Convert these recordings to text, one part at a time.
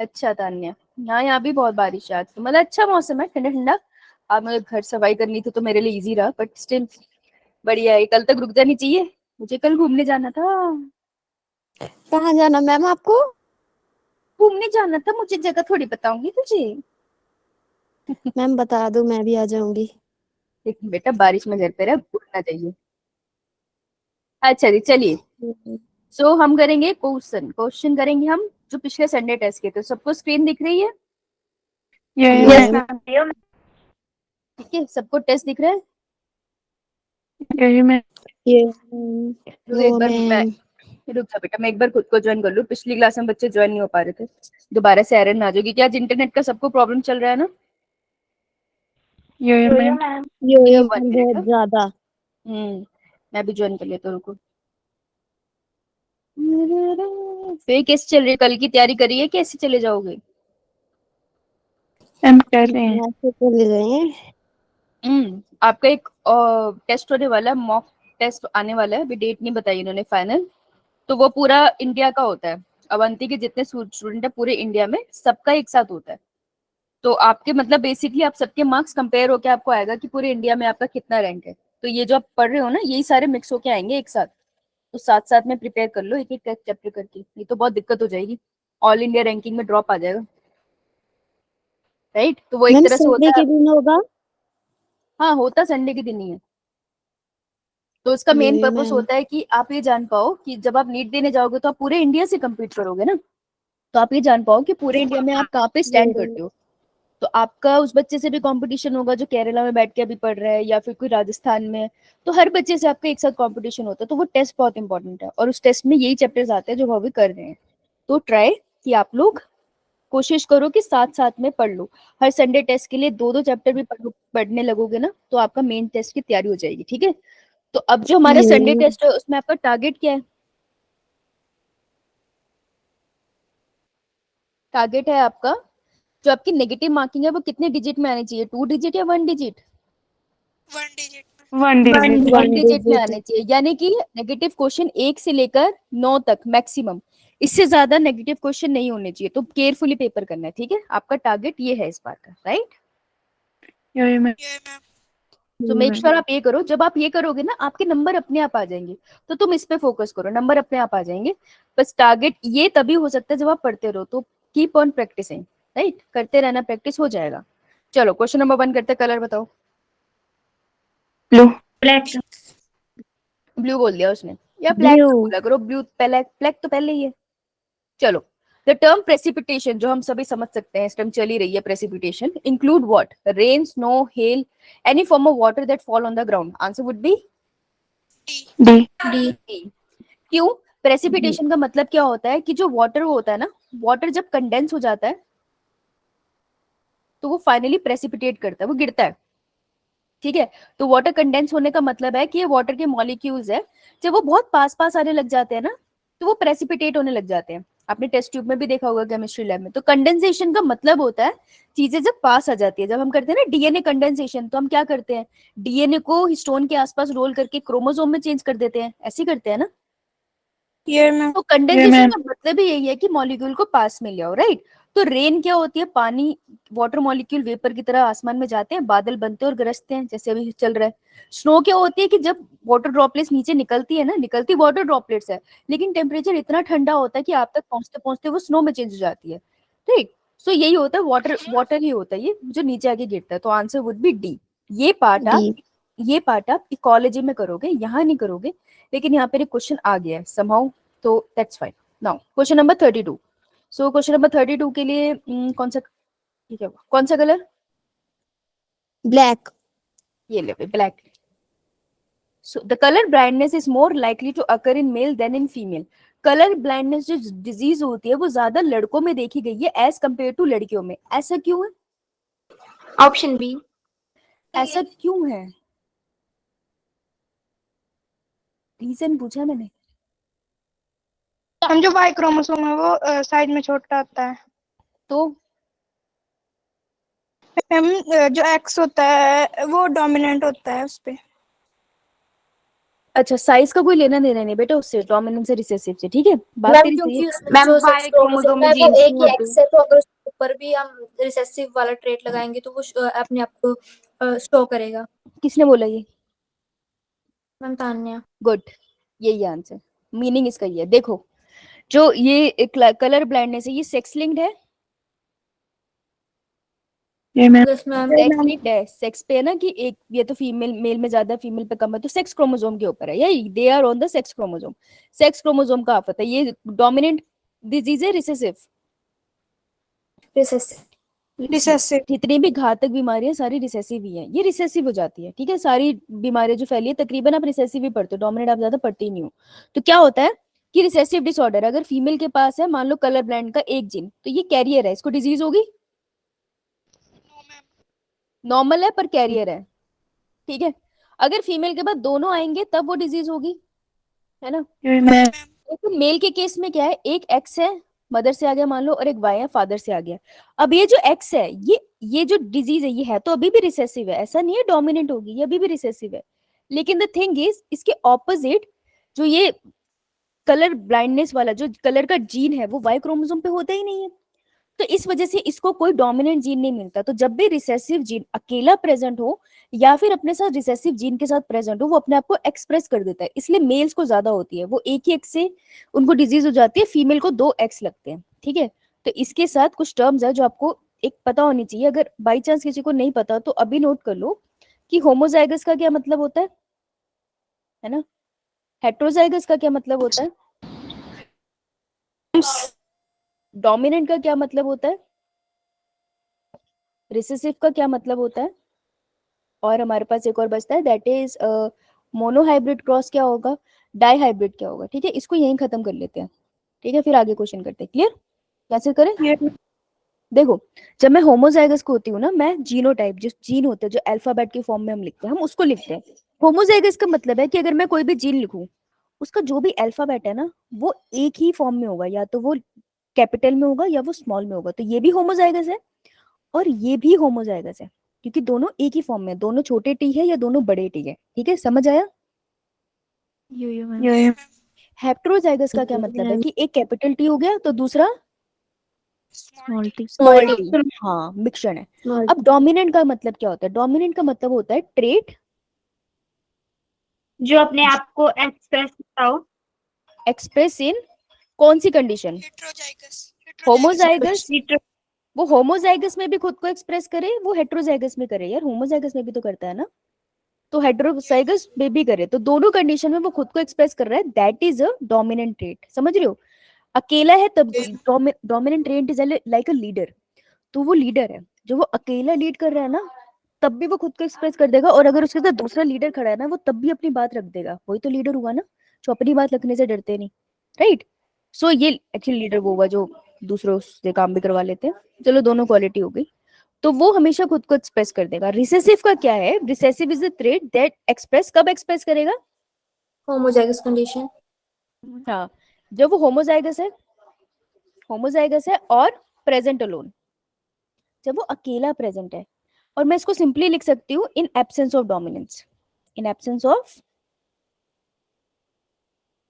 अच्छा तान्या, यहाँ भी बहुत बारिश है आज तो, मतलब अच्छा मौसम है, ठंडा ठंडा। आज मुझे घर सफाई करनी थी तो मेरे लिए इजी रहा, बट स्टिल बढ़िया है। कल तक रुक जानी चाहिए, मुझे कल घूमने जाना था। कहाँ जाना मैम आपको? घूमने जाना था मुझे, जगह थोड़ी बताऊंगी तुझे। मैम बता दो, मैं भी आ जाऊंगी। देख बेटा, बारिश में घर पे रह, भूलना चाहिए। अच्छा जी चलिए। हम्म। सो हम करेंगे क्वेश्चन क्वेश्चन करेंगे हम, जो पिछले संडे टेस्ट किए थे। सबको स्क्रीन दिख रही है? यस यही मैम। ठीक है, सबको टेस्ट दिख रहा है? यही मैं ये रुक नो एक बार मैं, मैम। रुक जा बेटा, मैं एक बार खुद को ज्वाइन कर लूँ। पिछली क्लास में बच्चे ज्वाइन नहीं हो पा रहे थे, दोबारा से एरर ना आ जाएगी। क्या आज इंटरनेट का सबको प्रॉब्लम चल रहा है ना? यही मैं यो ठीक है, यो वन मैम मिनट बहुत है। ज्यादा। मैं भी ज्वाइन कर लेता हूँ, रुको। फिर कैसे चल रही है? कल की तैयारी करी है, कैसे चले जाओगे? हम कर रहे हैं। ऐसे चले जाएंगे। आपका एक टेस्ट होने वाला है, मॉक टेस्ट आने वाला है, अभी डेट नहीं बताई इन्होंने फाइनल। तो वो पूरा इंडिया का होता है। अवंती के जितने स्टूडेंट है पूरे इंडिया में, सबका एक साथ होता है। तो आपके मतलब बेसिकली आप सबके मार्क्स कंपेयर होके आपको आएगा कि पूरे इंडिया में आपका कितना रैंक है। तो ये जो आप पढ़ रहे हो ना, यही सारे मिक्स होके आएंगे एक साथ। तो साथ साथ में प्रिपेयर कर लो, एक एक चैप्टर करके, नहीं तो बहुत दिक्कत हो जाएगी। ऑल इंडिया रैंकिंग में ड्रॉप आ जाएगा। राइट, तो वो एक मैम तरह से संडे होता है। के दिन होगा? हाँ, होता संडे के दिन ही है। तो इसका यो मेन यो पर्पस मैम। होता है कि आप ये जान पाओ कि जब आप नीट देने जाओगे तो आप पूरे इंडिया से कम्पीट करोगे ना। तो आप ये जान पाओ कि पूरे इंडिया में आप कहाँ पे स्टैंड यो करते हो। तो आपका उस बच्चे से भी कंपटीशन होगा जो केरला में बैठ के अभी पढ़ रहा है, या फिर कोई राजस्थान में। तो हर बच्चे से आपका एक साथ कंपटीशन होता है, तो वो टेस्ट बहुत इंपॉर्टेंट है, और उस टेस्ट में यही चैप्टर्स आते हैं जो वो अभी कर रहे हैं। तो ट्राई कि आप लोग कोशिश करो कि साथ साथ में पढ़ लो। हर संडे टेस्ट के लिए दो दो चैप्टर भी पढ़ने लगोगे ना, तो आपका मेन टेस्ट की तैयारी हो जाएगी। ठीक है, तो अब जो हमारा संडे यो। टेस्ट है उसमें आपका टारगेट क्या है? टारगेट है आपका, जो आपकी नेगेटिव मार्किंग है वो कितने डिजिट में आनी चाहिए? 2 डिजिट या 1 digit? One digit. One 1 digit में डिजिट। आने चाहिए, यानी कि नेगेटिव क्वेश्चन 1 से लेकर 9 तक मैक्सिमम। इससे ज्यादा नेगेटिव क्वेश्चन नहीं होने चाहिए। तो केयरफुली पेपर करना है, ठीक है? आपका टारगेट ये है इस बार का, राइट? यही मैं तो मेक श्योर आप ये करो, जब आप ये करोगे ना आपके नंबर अपने आप आ जाएंगे। तो तुम इस पे फोकस करो, नंबर अपने आप आ जाएंगे। बस टारगेट ये तभी हो सकता है जब आप पढ़ते रहो। तो कीप ऑन प्रैक्टिसिंग, राइट? करते रहना, प्रैक्टिस हो जाएगा। चलो क्वेश्चन नंबर 1 करते, कलर बताओ। ब्लू। ब्लू बोल दिया उसने, या ब्लैक ब्लू। तो बोला करो। ब्लू पहले, ब्लैक तो पहले ही है। चलो, द टर्म प्रेसिपिटेशन, जो हम सभी समझ सकते हैं, इस टाइम चली रही है precipitation, include what? Rain, snow, hello, any form of water that fall on the ground. Answer would B D. D. क्यों? प्रेसिपिटेशन का मतलब क्या होता है कि जो वाटर होता है ना, वाटर जब कंडेंस हो जाता है तो वो फाइनली प्रेसिपिटेट करता है, वो गिरता है। ठीक है, तो वाटर कंडेंस होने का मतलब है कि ये वाटर के मॉलिक्यूल्स है, जब वो बहुत पास पास आने लग जाते हैं ना, तो वो प्रेसिपिटेट होने लग जाते हैं। आपने टेस्ट ट्यूब में भी देखा होगा, केमिस्ट्री लैब में। तो कंडेंसेशन का मतलब होता है चीजें जब पास आ जाती है। जब हम करते हैं ना डीएनए कंडेंसेशन, तो हम क्या करते हैं? डीएनए को हिस्टोन के आसपास रोल करके क्रोमोसोम में चेंज कर देते हैं, ऐसे ही करते हैं ना। तो ये कंडेंसेशन मैम का मतलब ही यही है कि मॉलिक्यूल को पास में ले आओ, राइट? तो रेन क्या होती है? पानी, वाटर मॉलिक्यूल वेपर की तरह आसमान में जाते हैं, बादल बनते हैं और गरजते हैं, जैसे अभी चल रहा है। स्नो क्या होती है कि जब वाटर ड्रॉपलेट्स नीचे निकलती है ना, निकलती वाटर ड्रॉपलेट्स है, लेकिन टेम्परेचर इतना ठंडा होता है कि आप तक पहुंचते पहुंचते वो स्नो में चेंज हो जाती है। ठीक, सो यही होता है, वाटर वाटर ही होता है ये जो नीचे आके गिरता है। तो आंसर वुड बी डी। ये पार्ट डी। आप ये पार्ट आप इकोलॉजी में करोगे, यहाँ नहीं करोगे। लेकिन यहाँ पे क्वेश्चन आ गया है समहाउ, तो that's fine. Now question number 32। So question number 32 के लिए कौन सा, ठीक है, कौन सा कलर? ब्लैक। ये ले black. So the colour blindness is more likely to occur in male than in female. Colour blindness जो डिजीज होती है वो ज्यादा लड़कों में देखी गई है एज कम्पेयर टू लड़कियों में। ऐसा क्यों है? Option B. ऐसा क्यों है? रीजन पूछा मैंने। हम जो वाई क्रोमोसोम है वो साइज में छोटा होता है। तो मैम, जो एक्स होता है वो डोमिनेंट होता है उस पे। अच्छा, साइज का कोई लेना देना नहीं बेटा उससे, डोमिनेंट से रिसेसिव से, ठीक है, बात मैम तेरी सही क्योंकि है। उसमें मैम जो Y सेक्स क्रोमोसोम क्रोमोसोम में है वो जीन्स एक नहीं ही होती। एक्स है, तो अगर उसके ऊपर भी हम रिसेसिव वाला ट्रेट लगाएंगे तो वो अपने आप को शो करेगा। किसने बोला ये? मैम तान्या। गुड, यही आंसर, मीनिंग इसका ये है। देखो जो ये कलर ब्लाइंडनेस है, ये सेक्स लिंक्ड है, ये ma'am yes ma'am. Sex linked है, सेक्स पे है ना, कि एक ये तो फीमेल, मेल में ज्यादा फीमेल पे कम है, तो सेक्स क्रोमोसोम के ऊपर है, यही they are on the sex chromosome. Sex chromosome का आफत है ये, डोमिनेंट डिजीज है, रिसेसिव। रिसेसिव। जितनी भी घातक बीमारियां सारी रिसेसिव ही हैं, ये रिसेसिव हो जाती है, ठीक है, सारी बीमारियां जो फैली है तकरीबन आप रिसेसिव ही पढ़ते हो, डोमिनेंट आप ज्यादा पढ़ते ही नहीं हो। तो क्या होता है कि रिसेसिव डिसऑर्डर, अगर फीमेल के पास है मान लो कलर ब्लाइंड का एक जीन, तो ये कैरियर है, इसको डिजीज होगी? नॉर्मल है पर कैरियर है, ठीक है। अगर फीमेल के बाद दोनों आएंगे तब वो डिजीज होगी, है ना। ये मैम तो मेल के केस में क्या है, एक एक्स है मदर से आ गया मान लो, और एक वाई है फादर से आ गया। अब ये जो एक्स है, ये जो डिजीज है, ये है तो अभी भी रिसेसिव है, ऐसा नहीं है डोमिनेंट होगी, ये अभी भी रिसेसिव है। लेकिन द थिंग इज, इसके ऑपोजिट जो ये कलर ब्लाइंडनेस वाला जो कलर का जीन है, वो वाई क्रोमोसोम पे होता ही नहीं है, तो इस वजह से इसको कोई डोमिनेंट जीन नहीं मिलता। तो जब भी रिसेसिव जीन अकेला प्रेजेंट हो या फिर अपने साथ रिसेसिव जीन के साथ प्रेजेंट हो, वो अपने आप को एक्सप्रेस कर देता है, इसलिए मेल्स को ज्यादा होती है, वो एक ही एक्स से उनको डिजीज हो जाती है, फीमेल को 2 एक्स लगते हैं, ठीक है। तो इसके साथ कुछ टर्म्स है जो आपको एक पता होनी चाहिए, अगर बाई चांस किसी को नहीं पता तो अभी नोट कर लो कि होमोजाइगस का क्या मतलब होता है ना, हेट्रोजाइगस का क्या मतलब होता है, डोमिनेंट का क्या मतलब होता है, रिसेसिव का क्या मतलब होता है, और हमारे पास एक और बचता है, दैट इज मोनोहाइब्रिड क्रॉस क्या होगा, डाई हाइब्रिड क्या होगा, ठीक है। इसको यहीं खत्म कर लेते हैं, ठीक है, फिर आगे क्वेश्चन करते हैं। क्लियर? कैसे करें? देखो, जब मैं होमोजाइगस को होती हूँ ना, मैं जीनोटाइप, जो जीन होते हैं जो अल्फाबेट के फॉर्म में हम लिखते हैं, हम उसको लिखते हैं। होमोजाइगस का मतलब है कि अगर मैं कोई भी जीन लिखूं, उसका जो भी अल्फाबेट है ना, वो एक ही फॉर्म में होगा, या तो वो कैपिटल में होगा या वो स्मॉल में होगा, तो ये भी होमोजाइगस है और ये भी होमोजाइगस है, क्योंकि दोनों एक ही फॉर्म में, दोनों छोटे टी है या दोनों बड़े टी है, ठीक है, समझ आया। ये हेप्ट्रोजाइगस का क्या मतलब है कि एक कैपिटल टी हो गया तो दूसरा स्मॉल टी। स्मॉल टी, हाँ मिक्सचर है। स्मॉल अब डोमिनेंट का मतलब क्या होता है, डोमिनेंट का मतलब होता है ट्रेट जो अपने आप को एक्सप्रेस करता हो। एक्सप्रेस इन कौन सी कंडीशन, होमोजाइगस, वो होमोजाइगस में भी खुद को एक्सप्रेस करे, वो हेट्रोजाइगस में करे, यार होमोजाइगस में भी तो करता है ना, तो हेट्रोजाइगस में भी करे, तो दोनों कंडीशन में वो खुद को एक्सप्रेस कर रहा है, that is a dominant trait, समझ रहे हो। अकेला है तब dominant trait is like a leader, तो वो लीडर है, जो वो अकेला लीड कर रहा है ना, तब भी वो खुद को एक्सप्रेस कर देगा, और अगर उसके साथ दूसरा लीडर खड़ा है ना, वो तब भी अपनी बात रख देगा, वही तो लीडर हुआ ना, जो अपनी बात रखने से डरते नहीं, राइट। सो ये एक्चुअली लीडर वो हुआ जो दूसरों से काम भी करवा लेते हैं, चलो दोनों क्वालिटी हो गई, तो वो हमेशा खुद को एक्सप्रेस कर देगा। रिसेसिव का क्या है, recessive is the trait that express, कब एक्सप्रेस करेगा, होमोजाइगस कंडीशन। हाँ जब वो होमोजाइगस है और प्रेजेंट अलोन, जब वो अकेला प्रेजेंट है, और मैं इसको सिंपली लिख सकती हूँ in absence of dominance, in absence of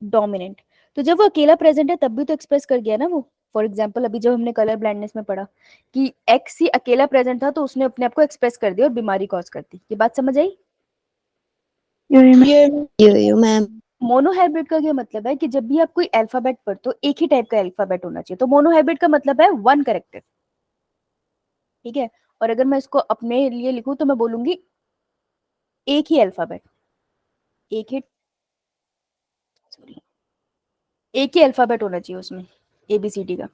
dominant. तो जब वो अकेला प्रेजेंट है तब भी तो एक्सप्रेस कर गया ना वो। फॉर एग्जाम्पल अभी जब हमने कलर ब्लाइंडनेस में पढ़ा कि एक्स ही अकेला प्रेजेंट था, तो उसने अपने आप को एक्सप्रेस कर दिया और बीमारी कॉज कर दी, ये बात समझ आई। यो मैम। मोनोहाइब्रिड का क्या मतलब है कि जब भी आप कोई अल्फाबेट पढ़ते हो, एक ही टाइप का अल्फाबेट होना चाहिए, तो मोनोहाइब्रिड का मतलब है 1 कैरेक्टर, ठीक है। और अगर मैं इसको अपने लिए लिखूं तो मैं बोलूंगी एक ही अल्फाबेट, एक ही सॉरी एक ही अल्फाबेट होना चाहिए उसमें, ABCD का।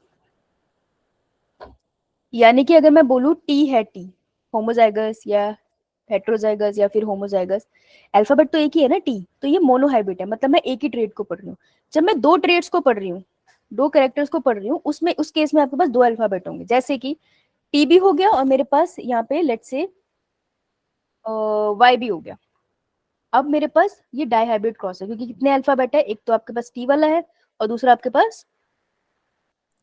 यानी कि अगर मैं बोलूं टी है, टी होमोजाइगस या हेट्रोजाइगस या फिर होमोजाइगस, अल्फाबेट तो एक ही है ना टी, तो ये मोनोहाइब्रिड है, मतलब मैं एक ही ट्रेट को पढ़ रही हूँ। जब मैं 2 ट्रेट्स को पढ़ रही हूँ, 2 कैरेक्टर्स को पढ़ रही हूँ, उसमें उस केस में आपके पास 2 अल्फाबेट होंगे, जैसे कि टी भी हो गया और मेरे पास यहाँ पे लेट्स से वाई भी हो गया। अब मेरे पास ये डाइहाइब्रिड क्रॉस है, क्योंकि कितने अल्फाबेट है, एक तो आपके पास टी वाला है और दूसरा आपके पास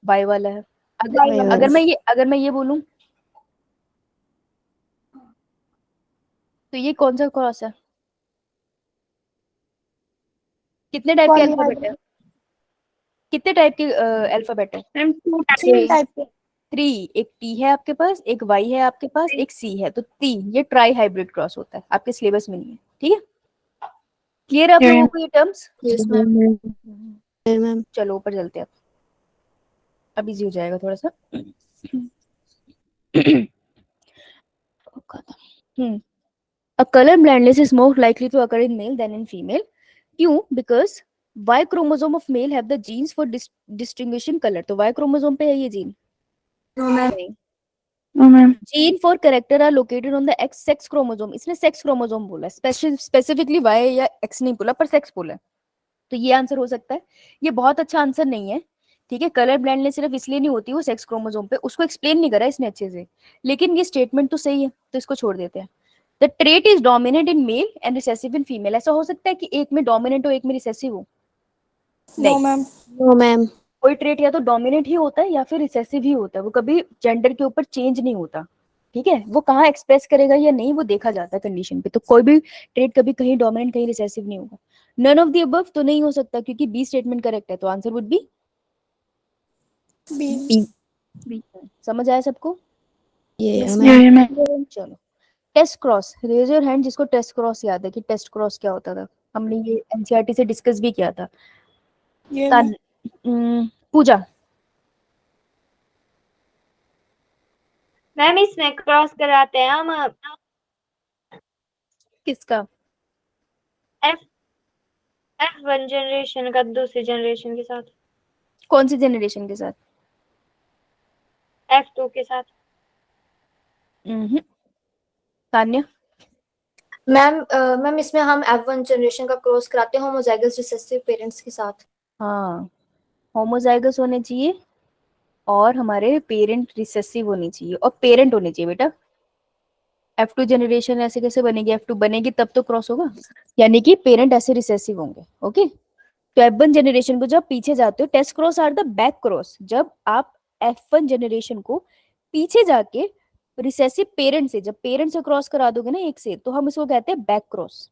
वाई वाला है। अगर मैं ये बोलूं तो ये कौन सा क्रॉस है, कितने टाइप के Poly- अल्फाबेट है? कितने टाइप के अल्फाबेट है? मैम 2 तीन टाइप के 3। एक टी है आपके पास, एक वाई है आपके पास, एक सी है, तो 3। ये ट्राई हाइब्रिड क्रॉस होता है, आपके सिलेबस में नहीं है, ठीक है? क्लियर है आप Yeah, लोगों को ये टर्म्स? Yes ma'am. मैम चलो ऊपर चलते हैं, अब इजी हो जाएगा थोड़ा सा। A color blindness is more likely to occur in male than in female. क्यों? Because Y chromosome of male have the genes for distinguishing color. तो Y chromosome पे है ये जीन? No ma'am. नहीं। no ma'am Gene for character are located on the X sex chromosome. इसने sex chromosome बोला, specifically Y या X नहीं बोला, पर sex बोला, तो ये आंसर हो सकता है। ये बहुत अच्छा आंसर नहीं है, ठीक है? कलर ब्लाइंडनेस सिर्फ इसलिए नहीं होती वो सेक्स क्रोमोसोम पे, उसको एक्सप्लेन नहीं करा इसने अच्छे से, लेकिन ये स्टेटमेंट तो सही है, तो इसको छोड़ देते हैं। The trait is dominant in male and recessive in female. ऐसा हो सकता है कि एक में डोमिनेंट हो, एक में रिसेसिव हो? नो नहीं, मैम नो मैम कोई ट्रेट या तो डोमिनेंट ही होता है या फिर रिसेसिव ही होता है, वो कभी जेंडर के ऊपर चेंज नहीं होता, ठीक है? वो कहाँ एक्सप्रेस करेगा या नहीं वो देखा जाता है कंडीशन पे, तो कोई भी ट्रेट कभी कहीं डोमिनेंट कहीं रिसेसिव नहीं होगा। नन ऑफ द अबव तो नहीं हो सकता, क्योंकि बी स्टेटमेंट करेक्ट है, तो answer would be B B. समझ आया सबको? ये Yes, मैम yeah मैम चलो, test cross, raise your hand जिसको टेस्ट क्रॉस याद है कि टेस्ट क्रॉस क्या होता था, हमने ये एनसीईआरटी से डिस्कस भी किया था। ये मैम पूजा, मैम इसमें क्रॉस कराते हैं हम किसका? F1 जनरेशन का दूसरी जनरेशन के साथ, कौन सी जनरेशन के साथ? F2 के साथ। तान्या, मैम इसमें हम F1 जनरेशन का क्रॉस कराते हैं होमोजाइगस रिसेसिव पेरेंट्स के साथ। हाँ, होमोजाइगस होने चाहिए और हमारे पेरेंट रिसेसिव होनी चाहिए और पेरेंट होने चाहिए बेटा। F2 जनरेशन ऐसे कैसे बनेगी? F2 बनेगी तब तो क्रॉस होगा, यानी कि पेरेंट ऐसे रिसेसिव होंगे, ओके? तो F1 जनरेशन को जब पीछे जाते हो, test cross are the back cross, जब आप F1 जनरेशन को पीछे जाके रिसेसिव पेरेंट से, जब पेरेंट से क्रॉस करा दोगे ना एक से, तो हम इसको कहते हैं बैक क्रॉस।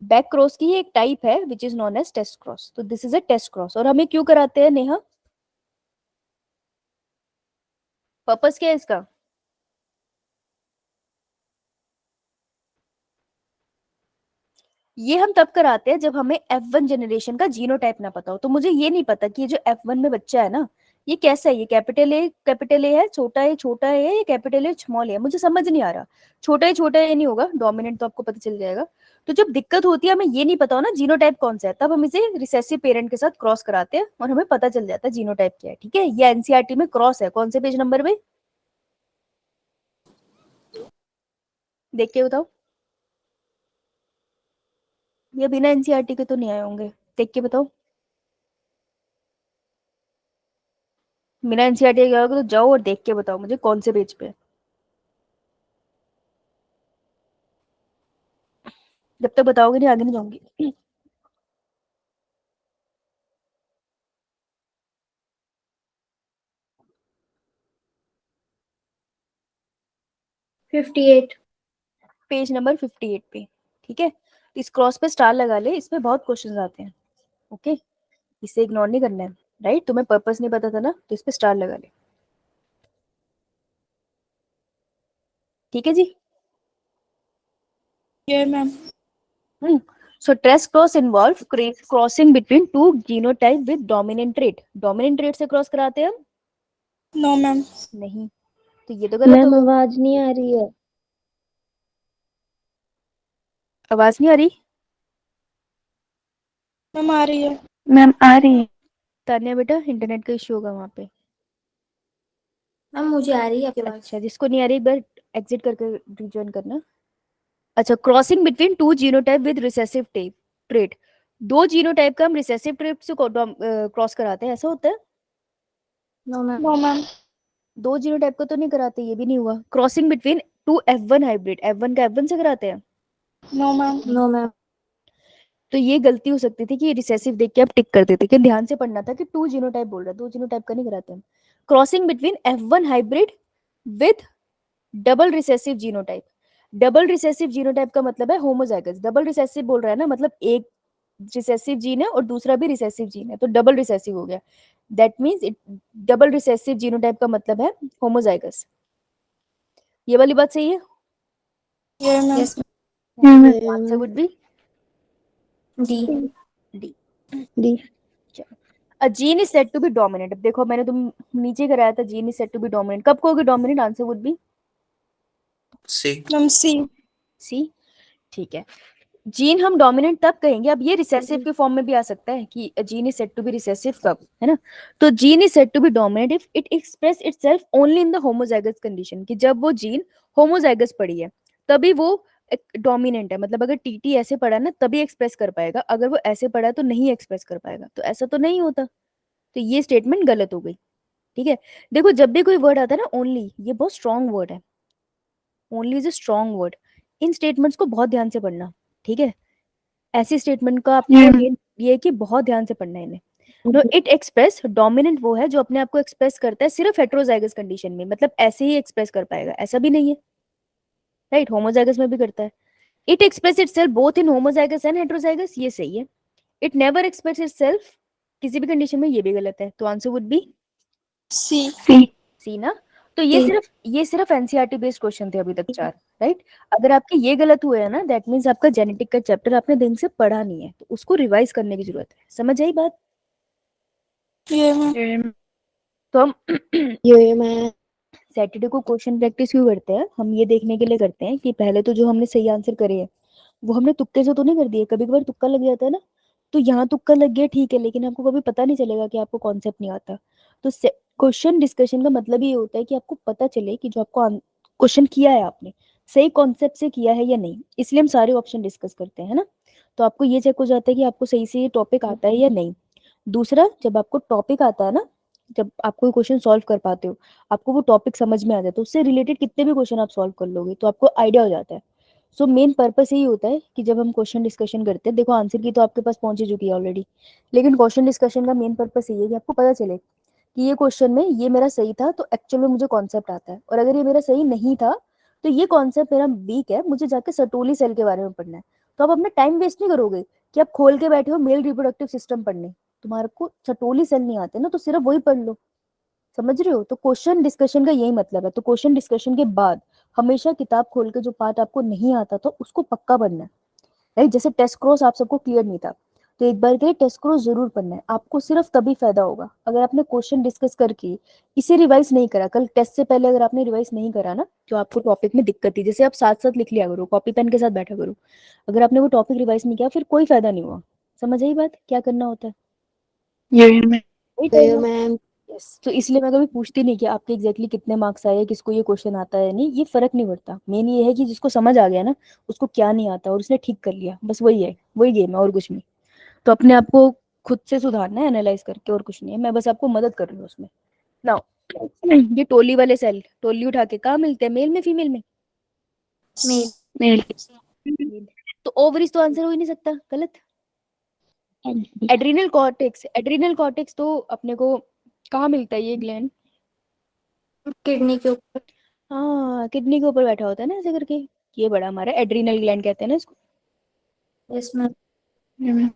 बैक क्रॉस की एक टाइप है which is known as test cross, तो this is a test cross. और हमें क्यों कराते हैं नेहा? पर्पस क्या है इसका? ये हम तब कराते हैं जब हमें F1 जनरेशन का जीनोटाइप ना पता हो। तो मुझे ये नहीं पता कि ये जो F1 में बच्चा है ना, ये कैसा है, ये कैपिटल ए है, छोटा है या कैपिटल ए स्मॉल है, मुझे समझ नहीं आ रहा। छोटा है नहीं होगा, डोमिनेंट तो आपको पता चल जाएगा। तो जब दिक्कत होती है, हमें ये नहीं पता हो ना जीनोटाइप कौन सा है, तब हम इसे रिसेसिव पेरेंट के साथ क्रॉस कराते हैं और हमें पता चल जाता है जीनोटाइप क्या है, ठीक है? ये एनसीईआरटी में क्रॉस है, कौन से पेज नंबर पे देख के बताओ? ये बिना एनसीईआरटी के तो नहीं आए होंगे, देख के बताओ। बिना एनसीईआरटी के आओगे तो जाओ और देख के बताओ मुझे कौन से पेज पे है। जब तक बताओगे नहीं आगे नहीं जाऊंगी। 58। पेज नंबर 58 पे, ठीक है? तो इस क्रॉस पे स्टार लगा ले, इसमें बहुत क्वेश्चंस आते हैं, ओके? इसे इग्नोर नहीं करना है, राइट? तुम्हें पर्पस नहीं पता था ना, तो इस पे स्टार लगा ले, ठीक है जी? ये ma'am So test cross involve crossing between two genotype with dominant trait. Dominant trait से क्रॉस कराते हैं हम? नो मैम नहीं, तो ये तो गलत हो मैम गया। आवाज नहीं आ रही है। आवाज नहीं आ रही? मैम आ रही है। मैम आ रही है। तान्या बेटा, इंटरनेट का इश्यू होगा वहाँ पे। मैम मुझे आ रही है आपकी आवाज। अच्छा, जिसको नहीं आ रही एक बार एग्जिट करके रिजॉइन करना। अच्छा, crossing between two genotype with recessive trait. दो जीनोटाइप का हम रिसेसिव ट्रेट से क्रॉस कराते हैं, ऐसा होता है? No ma'am. नो मैम दो जीनोटाइप का तो नहीं कराते, ये भी नहीं हुआ। Crossing between two F1 hybrid, F1 का F1 से कराते हैं? No ma'am no ma'am. तो ये गलती हो सकती थी कि रिसेसिव देख के आप टिक कर देते, कि ध्यान से पढ़ना था कि टू जीनोटाइप बोल रहा है, दो जीनोटाइप का नहीं कराते हम। Crossing between F1 hybrid with double recessive genotype. Double recessive genotype का मतलब है होमोजाइगस। डबल रिसेसिव बोल रहा है ना, मतलब एक रिसेसिव जीन है और दूसरा भी रिसेसिव जीन है, तो डबल रिसेसिव हो गया। That means it double recessive genotype का मतलब है होमोजाइगस। ये वाली बात सही है? Yeah, ma'am. Yes, answer would B D. D. D. A gene is said to be dominant। अब देखो मैंने तुम नीचे कराया था gene is said to be dominant, कब कहोगे dominant? Answer would B C. Ma'am, C. सी। ठीक है, जीन हम डोमिनेंट तब कहेंगे, अब ये रिसेसिव के फॉर्म में भी आ सकता है कि gene is said to be recessive कब, है ना? तो gene is said to be dominant if it express itself only in the homozygous condition, कि जब वो जीन होमोजाइगस पड़ी है तभी वो डोमिनेंट है। मतलब अगर टीटी ऐसे पड़ा ना तभी एक्सप्रेस कर पाएगा, अगर वो ऐसे पड़ा तो नहीं एक्सप्रेस कर पाएगा। तो ऐसा तो नहीं होता, तो ये स्टेटमेंट गलत हो गई। ठीक है, देखो जब भी कोई वर्ड आता है ना ओनली, ये बहुत स्ट्रॉन्ग वर्ड है, only is a strong word. In statements को बहुत ध्यान से पढ़ना, ठीक है? ऐसी स्टेटमेंट का आपको ये है कि बहुत ध्यान से पढ़ना है इन्हें। नो इट एक्सप्रेस, डोमिनेंट वो है जो अपने आप को एक्सप्रेस करता है सिर्फ हेटेरोजाइगस कंडीशन में, मतलब ऐसे ही एक्सप्रेस कर पाएगा, ऐसा भी नहीं है, राइट? होमोजाइगस में भी करता है। It express itself both in homozygous and heterozygous, ये सही है। इट नेवर एक्सप्रेस इटसेल्फ किसी भी कंडीशन में, ये भी गलत है। तो आंसर वुड बी C. सी ना? तो ये सिर्फ एनसीईआरटी बेस्ड क्वेश्चन थे अभी तक 4, राइट? अगर आपके ये गलत हुए हैं ना, दैट मींस आपका जेनेटिक का चैप्टर आपने ढंग से पढ़ा नहीं है, तो उसको रिवाइज करने की जरूरत है। समझ आई बात? Yeah, ma'am. तो हम ये मैं सैटरडे को क्वेश्चन प्रैक्टिस क्यों करते हैं? हम ये देखने के लिए करते हैं कि पहले तो जो हमने सही आंसर करे हैं वो हमने तुक्के से तो नहीं कर दिए। कभी कभार तुक्का लग जाता है ना, तो यहाँ तुक्का लग गया ठीक है, लेकिन आपको कभी पता नहीं चलेगा कि आपको कॉन्सेप्ट नहीं आता। तो क्वेश्चन डिस्कशन का मतलब ये होता है कि आपको पता चले कि जो आपको क्वेश्चन किया है आपने सही कॉन्सेप्ट से किया है या नहीं, इसलिए हम सारे ऑप्शन डिस्कस करते हैं, है ना? तो आपको ये चेक हो जाता है कि आपको सही से ये टॉपिक आता है या नहीं। दूसरा, जब आपको टॉपिक आता है ना, जब आप कोई क्वेश्चन सॉल्व कर पाते हो, आपको वो टॉपिक समझ में आ जाता है, तो उससे रिलेटेड कितने भी क्वेश्चन आप सॉल्व कर लोगे तो आपको आइडिया हो जाता है। सो मेन पर्पस यही होता है कि जब हम क्वेश्चन डिस्कशन करते हैं, देखो आंसर की तो आपके पास पहुंच ही चुकी है ऑलरेडी, लेकिन क्वेश्चन डिस्कशन का मेन पर्पस यही है कि आपको पता चले कि ये क्वेश्चन में ये मेरा सही था तो एक्चुअल में मुझे कॉन्सेप्ट आता है, और अगर ये मेरा सही नहीं था तो ये कॉन्सेप्ट मेरा वीक है, मुझे जाके सर्टोली सेल के बारे में पढ़ना है। तो आप अपना टाइम वेस्ट नहीं करोगे कि आप खोल के बैठे हो मेल रिप्रोडक्टिव सिस्टम पढ़ने, तुम्हारे को सर्टोली सेल नहीं आते ना, तो सिर्फ वही पढ़ लो। समझ रहे हो? तो क्वेश्चन डिस्कशन का यही मतलब है। तो क्वेश्चन डिस्कशन के बाद हमेशा किताब खोल के जो पार्ट आपको नहीं आता था उसको पक्का पढ़ना है, राइट? जैसे टेस्ट क्रॉस आप सबको क्लियर नहीं था, तो एक बार के लिए टेस्ट क्रॉस जरूर पढ़ना है, आपको सिर्फ तभी फायदा होगा। अगर आपने क्वेश्चन डिस्कस करके इसे रिवाइज नहीं करा, कल टेस्ट से पहले अगर आपने रिवाइज नहीं करा ना, जो आपको टॉपिक में दिक्कत थी, जैसे आप साथ साथ लिख लिया करो, कॉपी पेन के साथ बैठा करो, अगर आपने वो टॉपिक रिवाइज नहीं किया फिर कोई फायदा नहीं हुआ। समझ आई बात? क्या करना होता है? ये मैं यस, तो इसलिए मैं कभी पूछती नहीं कि आपके एग्जैक्टली कितने मार्क्स आए, किसको ये क्वेश्चन आता है, नहीं, ये फर्क नहीं पड़ता। मेन ये है कि जिसको समझ आ गया ना उसको क्या नहीं आता और उसने ठीक कर लिया, बस वही है, वही गेम है और कुछ नहीं। तो अपने आप को खुद से सुधारना है एनालाइज करके, और कुछ नहीं है। मैं बस आपको मदद कर रही हूँ उसमें। नाउ ये टोली वाले सेल, टोली उठा के कहाँ मिलते हैं, मेल में फीमेल में? मेल। तो ओवरीज तो आंसर हो ही नहीं सकता, गलत। एड्रीनल कॉर्टेक्स, एड्रीनल कॉर्टेक्स तो अपने को कहाँ मिलता है ये ग्लैंड? किडनी के ऊपर। हाँ, किडनी के ऊपर बैठा होता है ना ऐसे करके, ये बड़ा हमारा एड्रीनल ग्लैंड कहते हैं ना इसको। Yes ma'am.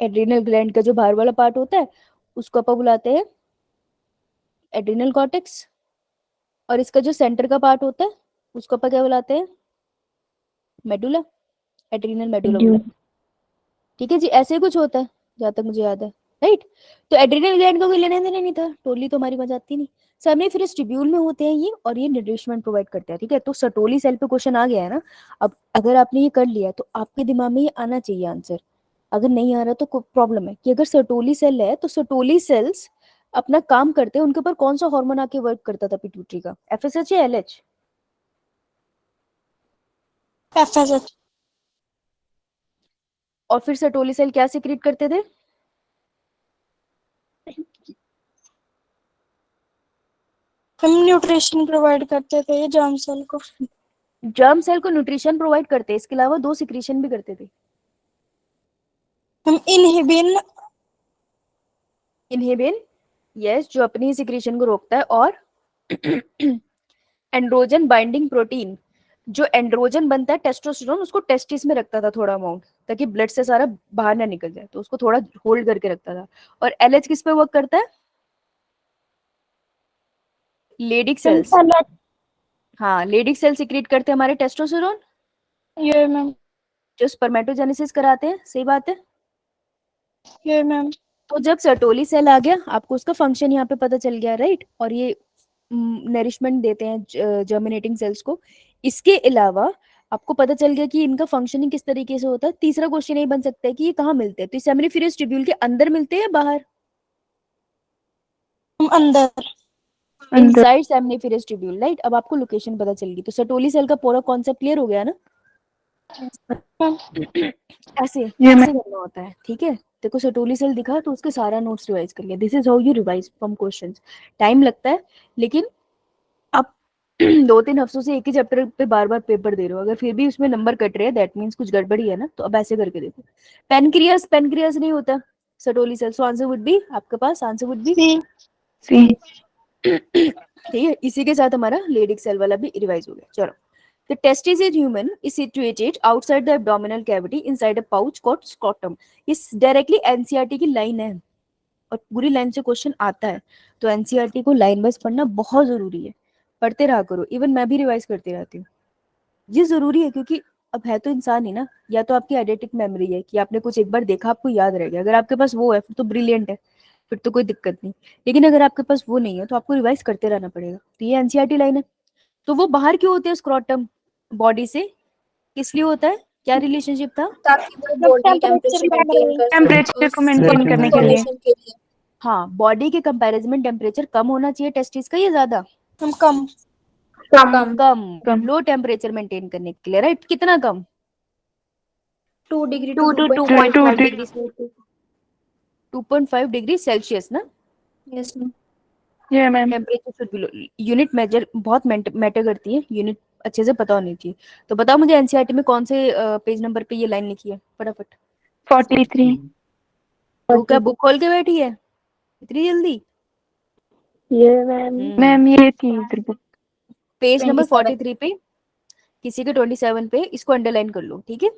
एड्रीनल ग्लैंड का जो बाहर वाला पार्ट होता है उसको अपन बुलाते हैं एड्रीनल कॉर्टेक्स, और इसका जो सेंटर का पार्ट होता है उसको अपन क्या बुलाते हैं? मेडुला, एड्रीनल मेडुला बुलाते हैं। ठीक है जी, ऐसे ही कुछ होता है जहां तक मुझे याद है, राइट? तो एड्रीनल ग्लैंड का कोई लेना देना नहीं था, टोली तो हमारी मजा आती नहीं। सेमिनिफरस ट्यूब्यूल में होते हैं ये, और ये नरिशमेंट प्रोवाइड करते हैं, ठीक है? तो सर्टोली सेल पे क्वेश्चन आ गया है ना, अब अगर आपने ये कर लिया तो आपके दिमाग में ये आना चाहिए आंसर। अगर नहीं आ रहा तो प्रॉब्लम है कि अगर सर्टोली सेल है तो सर्टोली सेल्स अपना काम करते हैं, उनके ऊपर कौन सा हार्मोन आके वर्क करता था पिट्यूटरी का, एफएसएच या एलएच? FSH. और फिर सर्टोली सेल क्या सिक्रीट करते थे? हम न्यूट्रिशन प्रोवाइड करते थे ये जर्म सेल को। जर्म सेल को न्यूट्रिशन प्रोवाइड करते, इसके अलावा 2 सिक्रीशन भी करते थे। हम इनहिबिन, यस, जो अपनी सिक्रीशन को रोकता है, और एंड्रोजन बाइंडिंग प्रोटीन, जो एंड्रोजन बनता है टेस्टोस्टेरोन, उसको टेस्टिस में रखता था थोड़ा अमाउंट, ताकि ब्लड से सारा बाहर ना निकल जाए, तो उसको थोड़ा होल्ड करके रखता था। और एलएच किस पे वर्क करता है? Leydig cells. हाँ, लेडिक सेल सिक्रीट करते हैं हमारे टेस्टोस्टेरोन, ये मैम, जो स्पर्मेटोजेनेसिस कराते हैं। सही बात है। ये मैम, तो जब सर्टोली सेल आ गया, आपको उसका फंक्शन यहाँ पे पता चल गया, राइट? और ये नरिशमेंट देते हैं जर्मिनेटिंग सेल्स को। इसके अलावा आपको पता चल गया कि इनका फंक्शनिंग किस तरीके से होता है। तीसरा क्वेश्चन ये बन सकता है कि ये कहाँ मिलते हैं, तो सेमिनिफेरस ट्यूब्यूल के अंदर मिलते हैं या बाहर? हम अंदर। अंदर। Inside seminiferous tubule, right? अब आपको लोकेशन पता चल गई, तो सर्टोली सेल का पूरा कॉन्सेप्ट क्लियर हो गया ना? ऐसे ये ऐसे करना होता है, ठीक है? देखो सर्टोली सेल दिखा तो उसके सारा नोट्स रिवाइज कर लिया। This is how you revise from questions. Time लगता है, लेकिन आप 2-3 हफ्तों से एक ही चैप्टर पे बार बार पेपर दे रहे हो, अगर फिर भी उसमें नंबर कट रहे हैं, दैट मींस कुछ गड़बड़ी है ना। तो अब ऐसे करके देखो। पेनक्रियास, पेनक्रियास नहीं होता sertoli cell, so answer would be, आपके पास answer would be C. C. ठीक है। इसी के साथ हमारा लेडिक सेल वाला भी रिवाइज हो गया। चलो, the testis in human is situated outside the abdominal cavity inside a pouch called scrotum. इस डायरेक्टली एनसीईआरटी की लाइन है, और पूरी लाइन से क्वेश्चन आता है, तो एनसीईआरटी को लाइन वाइज पढ़ना बहुत जरूरी है। पढ़ते रहा करो, इवन मैं भी रिवाइज करती रहती हूँ। ये जरूरी है, क्योंकि अब है तो इंसान ही ना। या तो आपकी आइडेंटिक मेमोरी है कि आपने कुछ एक बार देखा, आपको याद रह गया, अगर आपके पास वो है फिर तो ब्रिलियंट है, फिर तो कोई दिक्कत नहीं। लेकिन अगर आपके पास वो नहीं है, तो आपको रिवाइज करते रहना पड़ेगा। तो ये एनसीईआरटी लाइन है। तो वो बाहर क्यों होते हैं स्क्रोटम बॉडी से? किस लिए होता है? क्या रिलेशनशिप था? ताकि वो जब बॉडी टेम्परेचर टेम्परेचर बढ़ मेंटेन कर टेम्परेचर को मेंटेन करने के लिए। फॉर्मेशन के लिए। हाँ, बॉडी के कंपैरिजन में टेम्परेचर कम होना चाहिए टेस्टिस का, या ज्यादा? हम कम। कम कम। लो टेम्परेचर मेंटेन करने के लिए, राइट? कितना कम? 2 degree 2 to to 2.5 2 degree Celsius. 2.5 degree Celsius ना। Yes ma'am. ये ma'am. Temperature should be low. Unit measure बहुत मैटर करती है, यूनिट अच्छे से पता होनी चाहिए। तो बताओ मुझे एनसीईआरटी में कौन से पेज नंबर पे ये लाइन लिखी है, फटाफट। 43। तू क्या बुक खोल के बैठी है इतनी जल्दी? ये मैम। मैम ये थी इधर बुक। पेज नंबर 27 43 पे, किसी के 27 पे इसको अंडरलाइन कर लो, ठीक है?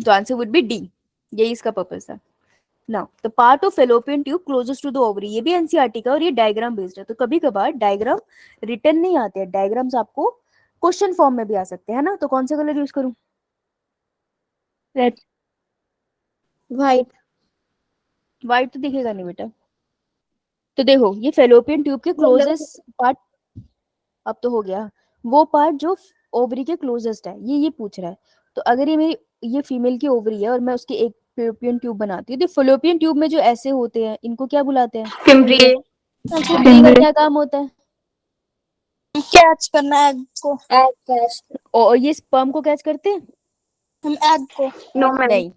तो आंसर वुड बी डी। यही इसका पर्पस है। Now the part of fallopian tube closest to the ovary, ये भी एनसीईआरटी का, और ये डायग्राम बेस्ड है। तो कभी कभार डायग्राम रिटर्न नहीं आते हैं, डायग्राम्स आपको क्वेश्चन फॉर्म में भी आ सकते हैं ना। तो कौन सा कलर यूज करूं? रेड। वाइट। व्हाइट तो दिखेगा नहीं बेटा। तो देखो, ये फेलोपियन ट्यूब के क्लोजेस्ट पार्ट, अब तो हो गया, वो पार्ट जो ओवरी के क्लोजेस्ट है, ये पूछ रहा है। तो अगर ये मेरी, ये फीमेल की ओवरी है और मैं उसकी एक फेलोपियन ट्यूब बनाती हूँ, तो फेलोपियन ट्यूब में जो ऐसे होते हैं, इनको क्या बुलाते हैं? फिम्ब्रिए। फिम्ब्री का क्या काम होता है? कैच करना एग को। Egg catch. और ये स्पर्म को कैच करते हैं? हम एग को। No ma'am. नहीं,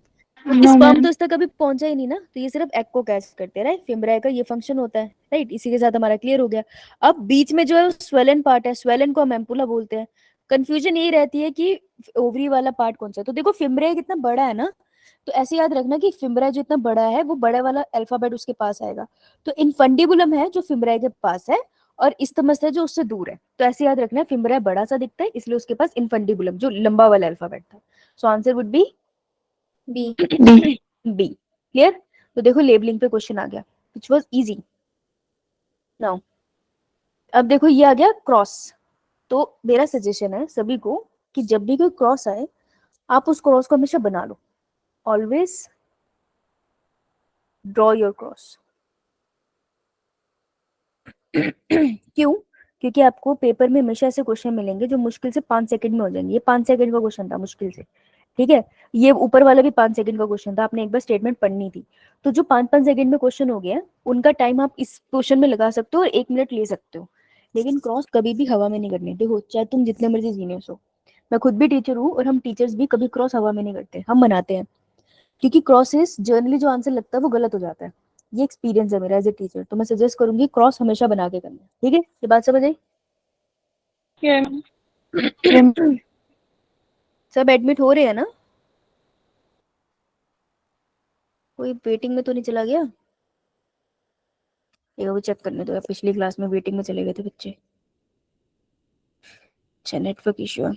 नो स्पर्म मैम। तो इस तक कभी पहुंचा ही नहीं ना, तो ये सिर्फ एग को कैच करते हैं, राइट? फिम्ब्राई का ये फंक्शन होता है, राइट? इसी के साथ हमारा क्लियर हो गया। अब बीच में जो है स्वेलन पार्ट है, स्वेलन को हम एम्पुला बोलते हैं। कंफ्यूजन यही रहती है कि ओवरी वाला पार्ट कौन सा है। तो देखो फिम्ब्राई कितना बड़ा है ना, तो ऐसे याद रखना कि फिम्ब्राई जो इतना बड़ा है, वो बड़ा वाला अल्फाबेट उसके पास आएगा। तो इनफंडिबुलम है जो फिम्ब्राई के पास है, और इस्तमस है जो उससे दूर है। तो ऐसे याद रखना, फिम्ब्राई बड़ा सा दिखता है, इसलिए उसके पास इनफंडिबुलम जो लंबा वाला अल्फाबेट था। So answer would be B. B. Clear? तो देखो लेबलिंग पे क्वेश्चन आ गया, विच वाज इजी। नाउ अब देखो ये आ गया क्रॉस। तो मेरा सजेशन है सभी को कि जब भी कोई क्रॉस आए, आप उस क्रॉस को हमेशा बना लो। Always draw your cross. क्यों? क्योंकि आपको पेपर में हमेशा ऐसे क्वेश्चन मिलेंगे जो मुश्किल से 5 सेकंड में हो जाएंगे। ये 5 सेकंड का क्वेश्चन था मुश्किल से, ठीक है? ये ऊपर वाला भी 5 सेकंड का क्वेश्चन था, आपने एक बार स्टेटमेंट पढ़नी थी। तो जो 5-5 सेकंड में क्वेश्चन हो गया, उनका टाइम आप इस क्वेश्चन में लगा सकते हो और 1 मिनट ले सकते हो। लेकिन क्रॉस कभी भी हवा में नहीं करनी। देखो, चाहे तुम जितने मर्जी जीनियस हो, मैं खुद भी टीचर हूँ, और हम टीचर्स भी कभी क्रॉस हवा में नहीं करते, हम बनाते हैं। क्योंकि क्रॉसेस जर्नली जो आंसर लगता है वो गलत हो जाता है। ये एक्सपीरियंस है मेरा एज ए टीचर, तो मैं सजेस्ट करूंगी क्रॉस हमेशा बना के करना, ठीक है? ये बात समझ आई? सब एडमिट हो रहे हैं ना? कोई वेटिंग में तो नहीं चला गया? एक बार चेक करने दो, पिछली क्लास में वेटिंग में चले गए थे बच्चे। अच्छा नेटवर्क इश्यू है।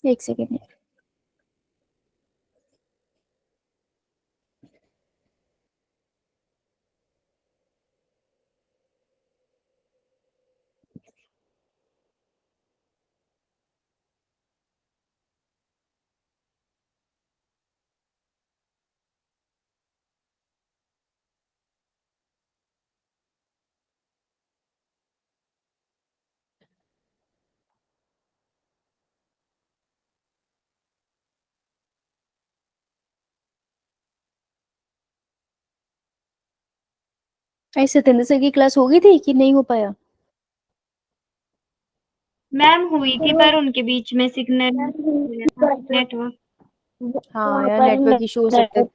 एक सेकेंड। ऐसे सत्येंद्र सर की क्लास हो गई थी कि नहीं हो पाया? मैम हुई थी पर उनके बीच में सिग्नल नेटवर्क। हाँ यार नेटवर्क इशू हो सकता है,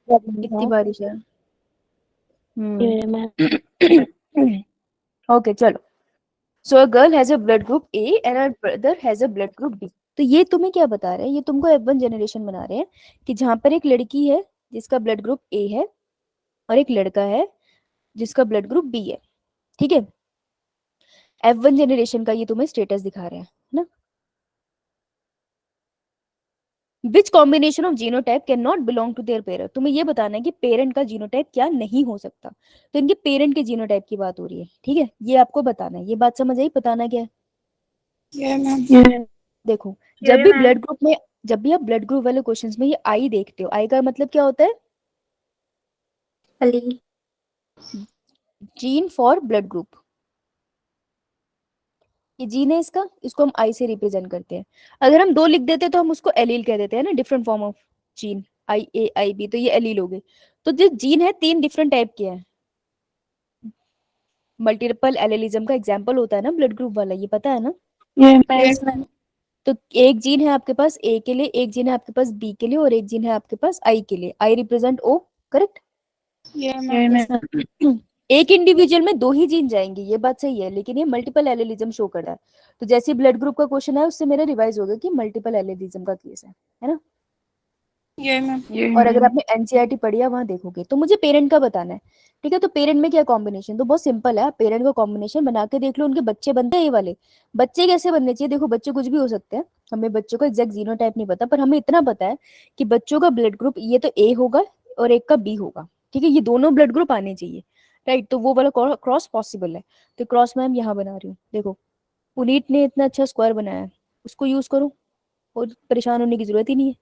इतनी बारिश है। ओके चलो। So a girl has a blood group A and a brother has a blood group B. तो ये तुम्हें क्या बता रहे हैं? ये तुमको F1 जनरेशन बना रहे हैं कि जहां पर एक लड़की है जिसका ब्लड ग्रुप ए है और एक लड़का है जिसका ब्लड ग्रुप बी है। ठीक है, F1 जनरेशन का ये तुम्हें स्टेटस दिखा रहे हैं, है ना? Which combination of genotype can not belong to their parent. तुम्हें ये बताना है कि पेरेंट का जीनोटाइप क्या नहीं हो सकता। तो इनके पेरेंट के जीनोटाइप की बात हो रही है, ठीक है, ये आपको बताना है। ये बात समझ आई? बताना क्या है? ये मैम देखो, ये मैम जब भी आप ब्लड ग्रुप वाले क्वेश्चंस में ये आई देखते हो, आई का मतलब क्या होता है? Ali. Gene for blood group. ये जीन है इसका, इसको हम आई से रिप्रेजेंट करते हैं। अगर हम दो लिख देते तो हम उसको एलील कह देते हैं ना, different form of gene, I A I B, तो ये एलील हो गए। तो जो जीन है तीन डिफरेंट टाइप के हैं। मल्टीपल एलेलिज्म का एग्जांपल होता है ना ब्लड ग्रुप वाला, ये पता है ना? मैम तो एक जीन है आपके पास ए के लिए, एक जीन है आपके पास बी के लिए, और एक जीन है आपके पास आई के लिए। I represent O, correct? ये मैम एक इंडिविजुअल में दो ही जीन जाएंगे, ये बात सही है, लेकिन ये मल्टीपल एलेलिज्म शो कर रहा है। तो जैसे ब्लड ग्रुप का क्वेश्चन है उससे मेरा रिवाइज हो गया कि मल्टीपल एलेलिज्म का केस है ना? ये मैम और अगर आपने एनसीईआरटी पढ़ी है वहां देखोगे। तो मुझे पेरेंट का बताना है, ठीक है? तो पेरेंट में क्या कॉम्बिनेशन, तो बहुत सिंपल है, पेरेंट का कॉम्बिनेशन बना के देख लो। उनके बच्चे बनते हैं ये वाले। बच्चे कैसे बनने चाहिए? देखो, बच्चे कुछ भी हो सकते हैं, हमें बच्चों का एग्जैक्ट जीनोटाइप नहीं पता, पर हमें इतना पता है कि बच्चों का ब्लड ग्रुप ये तो ए होगा और एक का बी होगा, ठीक है? ये दोनों ब्लड ग्रुप आने चाहिए, राइट? तो वो वाला क्रॉस पॉसिबल है। तो क्रॉस मैं यहाँ बना रही हूँ, देखो। पुनीत ने इतना अच्छा स्क्वायर बनाया है, उसको यूज करो और परेशान होने की जरूरत ही नहीं है,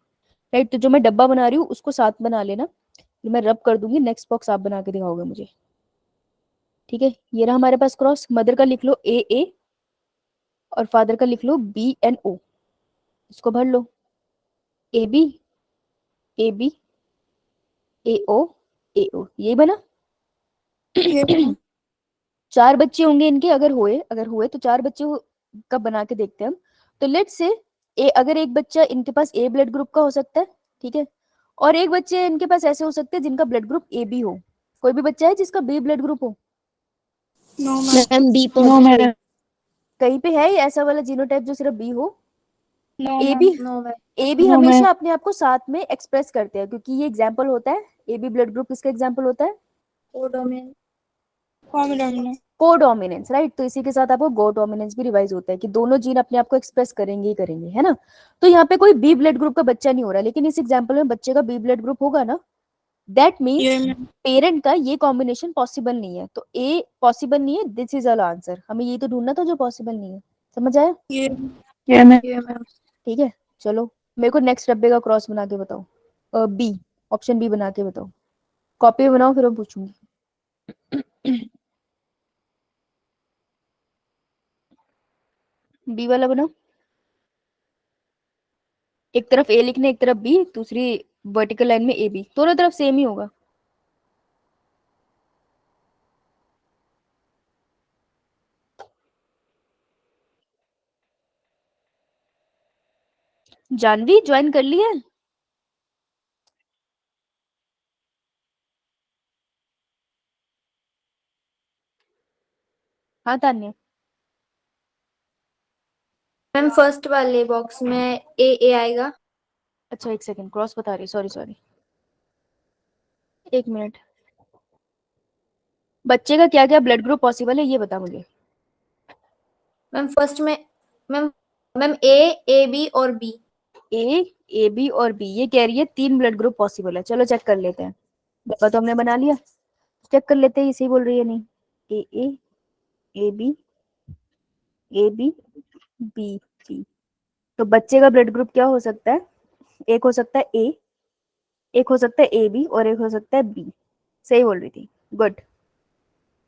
राइट? तो जो मैं डब्बा बना रही हूँ उसको साथ बना लेना, फिर मैं रब कर दूंगी, नेक्स्ट बॉक्स आप बना के दिखाओगे मुझे, ठीक है? ये रहा हमारे पास क्रॉस। मदर का लिख लो ए ए और फादर का लिख लो बी एन ओ, इसको भर लो। ए बी ए बी ए ओ ए ओ, ये बना। ये मैम चार बच्चे होंगे इनके, अगर हुए तो चार बच्चे का बना के देखते हैं हम। तो लेट से ए, अगर एक बच्चा इनके पास ए ब्लड ग्रुप का हो सकता है, ठीक है, और एक बच्चे इनके पास ऐसे हो सकते हैं जिनका ब्लड ग्रुप ए बी हो। कोई भी बच्चा है जिसका बी ब्लड ग्रुप हो? No ma'am ma'am B no positive. Ma'am. कहीं पे है ऐसा वाला जीनोटाइप जो सिर्फ बी हो? No A ma'am B, no ma'am. A B no ma'am. हमेशा अपने आप को साथ में एक्सप्रेस करते हैं, क्योंकि ये एग्जांपल होता है। ए बी ब्लड ग्रुप किसका एग्जांपल होता है? कोडोमिन। कॉम्बिनेशन को डोमिनेंस, राइट? तो इसी के साथ आपको गो डोमिनेंस भी रिवाइज होता है कि दोनों जीन अपने आप को एक्सप्रेस करेंगे ही करेंगे, है ना? तो यहाँ पे कोई बी ब्लड ग्रुप का बच्चा नहीं हो रहा, लेकिन इस एग्जांपल में बच्चे का बी ब्लड ग्रुप होगा ना। दैट मीन्स ये मैम पेरेंट का ये कॉम्बिनेशन पॉसिबल नहीं है। तो ए पॉसिबल नहीं है, दिस इज ऑल आंसर। हमें ये तो ढूंढना था जो पॉसिबल नहीं है। समझ आया? ये ये मैम। ये मैम। ठीक है, चलो मेरे को नेक्स्ट डब्बे का क्रॉस बना के बताओ। बी, ऑप्शन बी बना के बताओ। कॉपी बनाओ फिर मैं पूछूंगी। बी वाला बनाओ। एक तरफ ए लिखने, एक तरफ बी, दूसरी वर्टिकल लाइन में ए बी, दोनों तरफ सेम ही होगा। जानवी ज्वाइन कर ली है? हाँ तान्या। मैम फर्स्ट वाले बॉक्स में ए आएगा। अच्छा एक सेकंड, क्रॉस बता रही, सॉरी, एक मिनट। बच्चे का क्या क्या ब्लड ग्रुप पॉसिबल है ये बता मुझे। मैम फर्स्ट में मैम मैम ए बी और बी। ए बी और बी, ये कह रही है 3 ब्लड ग्रुप पॉसिबल है। चलो चेक कर लेते हैं। डब्बा तो हमने बना लिया, चेक कर लेते हैं इसे बोल रही है नहीं। A B B C. तो बच्चे का ब्लड ग्रुप क्या हो सकता है? एक हो सकता है ए, एक हो सकता है ए बी और एक हो सकता है बी। सही बोल रही थी, गुड।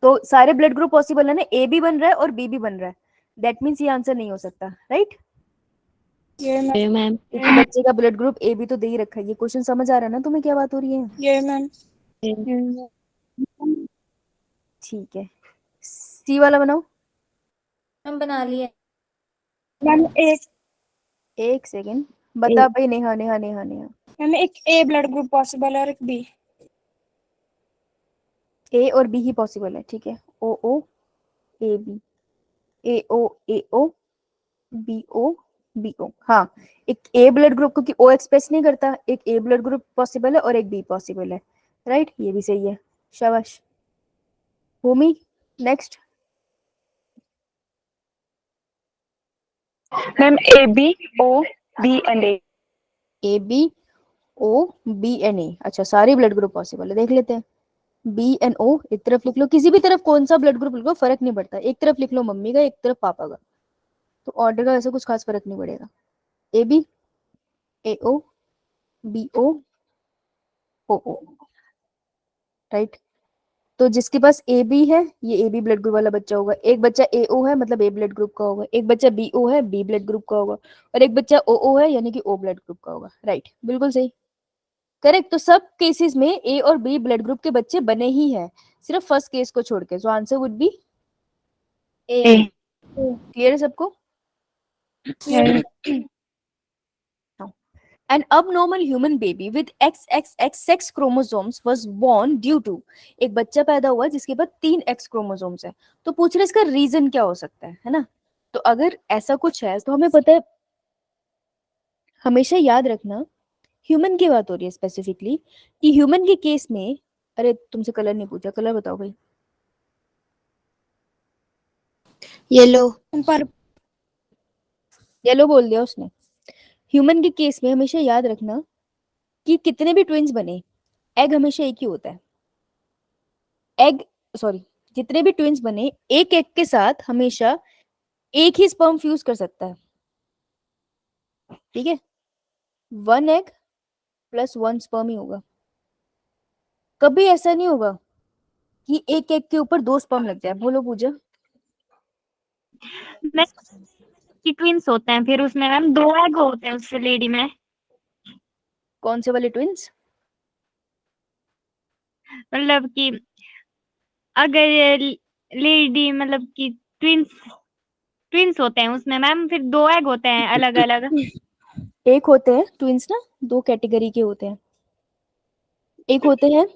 तो सारे ब्लड ग्रुप पॉसिबल है ना, ए बी बन रहा है और बी भी बन रहा है। दैट मीन्स ये आंसर नहीं हो सकता, राइट? ये मैम। ये मैम। क्योंकि बच्चे का ब्लड ग्रुप ए बी तो दे ही रखा है। ये क्वेश्चन समझ आ रहा है ना तुम्हें क्या बात हो रही है? ये मैम। ठीक है, सी वाला बनाओ। मैम बना लिया। मैम एक सेकेंड, बता भाई। नेहा नेहा नेहा नेहा मैम एक ए ब्लड ग्रुप पॉसिबल है और एक बी। ए और बी ही पॉसिबल है, ठीक है। O A B, A O B O. हाँ, एक ए ब्लड ग्रुप, क्योंकि ओ एक्सप्रेस नहीं करता, एक ए ब्लड ग्रुप पॉसिबल है और एक बी पॉसिबल है, राइट? ये भी सही है, शाबाश। Bhumi next. Ma'am A B O B and A B O B and A. अच्छा, सारे ब्लड ग्रुप पॉसिबल है, देख लेते हैं। बी एंड ओ एक तरफ लिख लो, किसी भी तरफ कौन सा ब्लड ग्रुप लिख लो फर्क नहीं पड़ता। एक तरफ लिख लो मम्मी का, एक तरफ पापा का, तो ऑर्डर का ऐसा कुछ खास फर्क नहीं पड़ेगा। A B A O B O O, right? तो जिसके पास ए बी है ये ए बी ब्लड ग्रुप वाला बच्चा होगा। एक बच्चा ए ओ है मतलब ए ब्लड ग्रुप का होगा। एक बच्चा बी ओ है बी ब्लड ग्रुप का होगा। और एक बच्चा ओ है यानी कि ओ ब्लड ग्रुप का होगा, राइट? बिल्कुल सही, करेक्ट। तो सब केसेस में ए और बी ब्लड ग्रुप के बच्चे बने ही हैं, सिर्फ फर्स्ट केस को छोड़ के। सो answer would be A. Clear है सबको? An abnormal human baby with XXX sex chromosomes was born due to, एक बच्चा पैदा हुआ जिसके पास 3 X क्रोमोसोम्स है। तो पूछ रहे इसका रीजन क्या हो सकता है ना? तो अगर ऐसा कुछ है तो हमें पता है, हमेशा याद रखना ह्यूमन की बात हो रही है स्पेसिफिकली, कि ह्यूमन के केस में, अरे तुमसे कलर नहीं पूछा, कलर बताओ भाई। येलो। पर येलो बोल दिया उसने। ह्यूमन के केस में हमेशा याद रखना कि कितने भी ट्विंस बने, एग हमेशा एक ही होता है। एग, सॉरी, जितने भी ट्विंस बने एक एग के साथ हमेशा एक ही स्पर्म फ्यूज कर सकता है, ठीक है? 1 एग प्लस 1 स्पर्म ही होगा। कभी ऐसा नहीं होगा कि एक एग के ऊपर 2 स्पर्म लग जाए। बोलो पूजा। ट्विंस होते हैं, फिर उसमें मैम 2 एग होते हैं उस लेडी में। कौन से वाले ट्विंस? मतलब कि अगर लेडी मतलब कि ट्विंस होते हैं उसमें मैम, फिर 2 एग होते हैं अलग अलग। एक होते हैं ट्विंस ना, 2 कैटेगरी के होते हैं। एक होते हैं,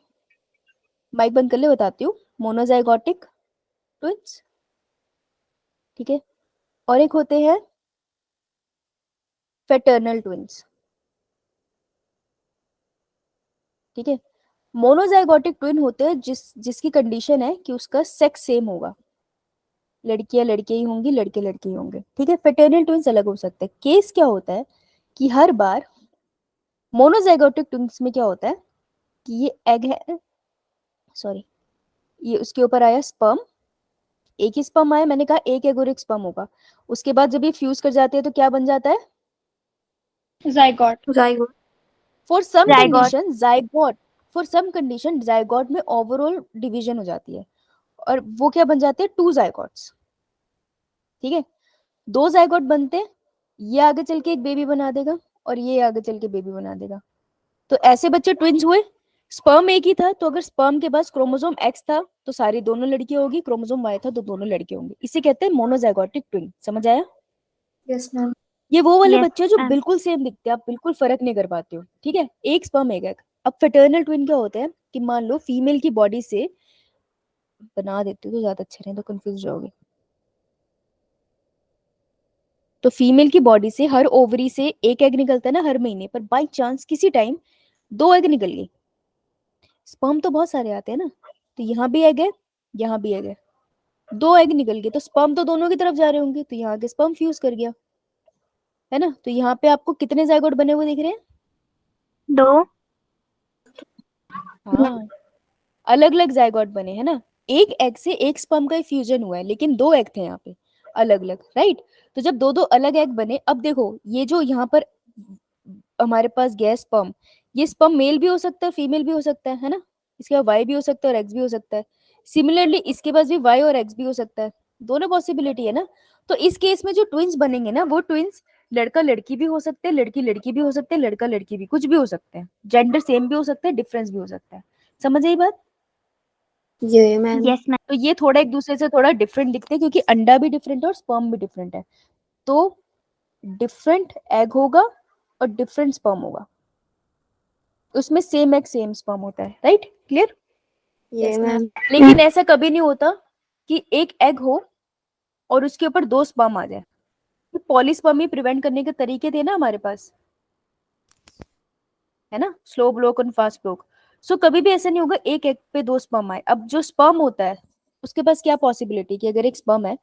माइक बंद कर ले बताती हूँ, मोनोजाइगोटिक ट्विंस, ठीक है? और एक होते हैं फेटर्नल ट्विंस, ठीक है? मोनोजाइगोटिक ट्विन होते हैं जिसकी कंडीशन है कि उसका सेक्स सेम होगा, लड़कियां लड़के ही होंगी, लड़के लड़के ही होंगे, ठीक है? फेटर्नल ट्विंस अलग हो सकते हैं। केस क्या होता है कि हर बार मोनोजाइगोटिक ट्विंस में क्या होता है कि ये एग है, सॉरी, ये उसके ऊपर आया स्पर्म, एक ही स्पर्म आया, मैंने कहा एक एग और एक स्पर्म होगा। उसके बाद जब ये फ्यूज कर जाते हैं तो क्या बन जाता है? Zygote. Zygote. For some Zygote. Condition zygote, for some condition zygote में ओवरऑल डिवीजन हो जाती है और वो क्या बन जाते हैं? 2 जाइगोट्स, ठीक है? 2 जाइगोट बनते हैं, ये आगे चल के एक बेबी बना देगा और ये आगे चल के बेबी बना देगा। तो ऐसे बच्चे ट्विंस हुए। स्पर्म एक ही था, तो अगर स्पर्म के पास क्रोमोसोम एक्स था तो सारी दोनों लड़कियां होगी, क्रोमोसोम वाई था तो दोनों लड़के होंगे। इसे कहते हैं मोनोजाइगोटिक ट्विन। समझ आया? Yes ma'am. ये वो वाले Yes, बच्चे हैं जो ma'am. बिल्कुल सेम दिखते हैं, आप बिल्कुल फर्क नहीं कर पाते हो, ठीक है? एक स्पर्म एक एग। अब फेटर्नल ट्विन क्या होते हैं कि मान लो फीमेल की बॉडी से, बना देती हूँ तो ज्यादा अच्छा नहीं तो कंफ्यूज जाओगे। तो फीमेल की बॉडी से हर ओवरी से एक एग निकलता है ना हर महीने, पर बाय चांस किसी टाइम 2 एग निकल गए। स्पर्म तो बहुत सारे आते हैं ना, तो यहाँ भी एग है, यहाँ भी एग है, 2 एग निकल गए, तो स्पर्म तो दोनों की तरफ जा रहे होंगे, तो यहाँ के स्पर्म फ्यूज कर गया, है ना। तो यहाँ पे आपको कितने जाइगोट बने हुए दिख रहे हैं? 2। हाँ, अलग अलग जाइगोट बने, है ना। एक एग से एक स्पर्म का फ्यूजन हुआ है, लेकिन 2 एग थे यहाँ पे अलग अलग, राइट। तो जब दो दो अलग एग बने, अब देखो ये जो यहाँ पर हमारे पास गया स्पर्म, ये स्पर्म मेल भी हो सकता है, फीमेल भी हो सकता है ना। इसके बाद वाई भी हो सकता है और एक्स भी हो सकता है। सिमिलरली इसके पास भी वाई और एक्स भी हो सकता है, दोनों पॉसिबिलिटी है ना। तो इस केस में जो ट्विंस बनेंगे ना, वो ट्विंस लड़का लड़की भी हो सकते हैं, लड़की लड़की भी हो सकते हैं, लड़का लड़की भी, कुछ भी हो सकते हैं, जेंडर सेम भी हो सकता है, डिफरेंस भी हो सकता है। समझ आई बात? ये मैम। Yes ma'am. तो ये थोड़ा एक दूसरे से थोड़ा डिफरेंट दिखते हैं, क्योंकि अंडा भी डिफरेंट है और स्पर्म भी डिफरेंट है। तो डिफरेंट एग होगा और डिफरेंट स्पर्म होगा, उसमें सेम एग सेम स्पर्म होता है, राइट? क्लियर? ये मैम। लेकिन ऐसा कभी नहीं होता कि एक एग हो और उसके ऊपर 2 स्पर्म आ जाए। तो पॉलीस्पर्मी प्रिवेंट करने के तरीके थे ना हमारे पास, है ना, स्लो ब्लोक और फास्ट ब्लोक। सो कभी भी ऐसा नहीं होगा एक एग पे 2 स्पर्म आए। अब जो स्पर्म होता है उसके पास क्या पॉसिबिलिटी कि अगर एक स्पर्म है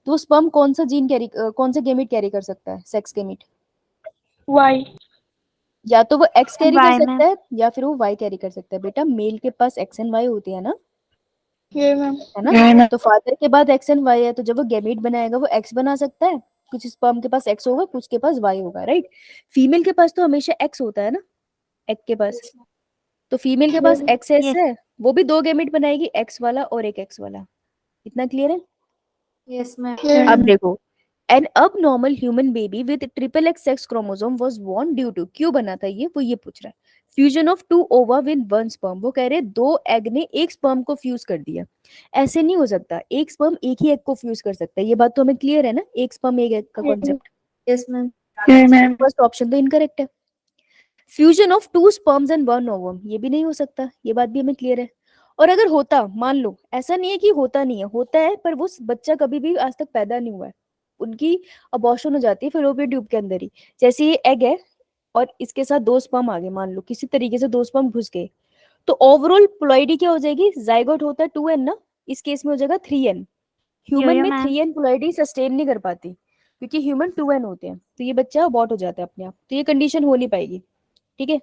तो स्पर्म कौन सा जीन कैरी, कौन सा गेमिट कैरी कर सकता है, सेक्स गेमिट? वाई। या तो वो एक्स कैरी कर वाई सकता मैम। है या फिर वो वाई कैरी कर सकता है। बेटा मेल के पास एक्स एंड वाई होती है ना, ये मैम। है ना। तो फादर के बाद एक्स एंड वाई है, तो जब वो गेमीट बनाएगा वो एक्स बना सकता है, कुछ स्पर्म के पास एक्स होगा, कुछ के पास वाई होगा, राइट। फीमेल के पास तो हमेशा एक्स होता है ना, एग के पास। तो फीमेल के पास एक्स यस। है, वो भी 2 गेमीट बनाएगी, एक्स वाला और एक एक्स वाला। इतना क्लियर है? Yes ma'am. अब देखो, an abnormal human baby with triple X sex chromosome was born due to, क्यों बना था ये, वो ये पूछ रहा है। फ्यूजन ऑफ 2 ओवा विद 1 स्पर्म, वो कह रहे 2 एग ने एक स्पर्म को फ्यूज कर दिया। ऐसे नहीं हो सकता, एक स्पर्म एक ही एग को फ्यूज कर सकता है, ये बात तो हमें क्लियर है ना, एक स्पर्म एक एग का concept. Yes ma'am. First option तो इनकरेक्ट है। Fusion of 2 sperms and 1 ovum, ये भी नहीं हो सकता, ये बात भी हमें क्लियर है। और अगर होता, मान लो, ऐसा नहीं है कि होता नहीं है, होता है, पर वो बच्चा कभी भी आज तक पैदा नहीं हुआ है, उनकी अबॉर्शन हो जाती है फेलोपियन ट्यूब के अंदर ही। जैसे ये एग है और इसके साथ 2 स्पर्म आ गए, मान लो किसी तरीके से 2 स्पर्म घुस गए, तो ओवरऑल प्लॉइडी क्या हो जाएगी, जाइगोट होता है 2n ना, इस केस में हो जाएगा 3n। ह्यूमन यो में मैम। 3n प्लॉइडी सस्टेन नहीं कर पाती, क्योंकि ह्यूमन 2n होते हैं, तो ये बच्चा अबॉर्ट हो जाता है अपने आप, तो ये कंडीशन हो नहीं पाएगी, ठीक है।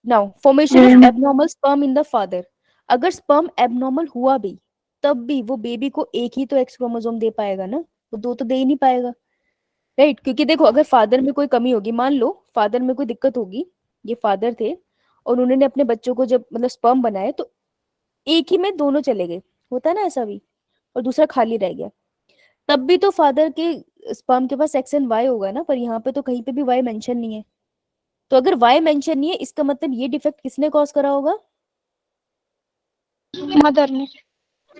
Now formation of abnormal sperm in the father, अगर स्पर्म एबनॉर्मल हुआ भी, तब भी वो बेबी को एक ही तो एक्स क्रोमोसोम दे पाएगा ना, वो 2 तो दे ही नहीं पाएगा, राइट। क्योंकि देखो अगर फादर में कोई कमी होगी, मान लो फादर में कोई दिक्कत होगी, ये फादर थे और उन्होंने अपने बच्चों को जब मतलब स्पर्म बनाए, तो एक ही में दोनों चले गए, होता है ना ऐसा भी, और दूसरा खाली रह गया, तब भी तो फादर के स्पर्म के पास एक्स एंड वाई होगा ना, पर यहाँ पे तो कहीं पे भी वाई मेंशन नहीं है। तो अगर वाई मेंशन नहीं है, इसका मतलब ये डिफेक्ट किसने कॉज करा होगा? मदर ने।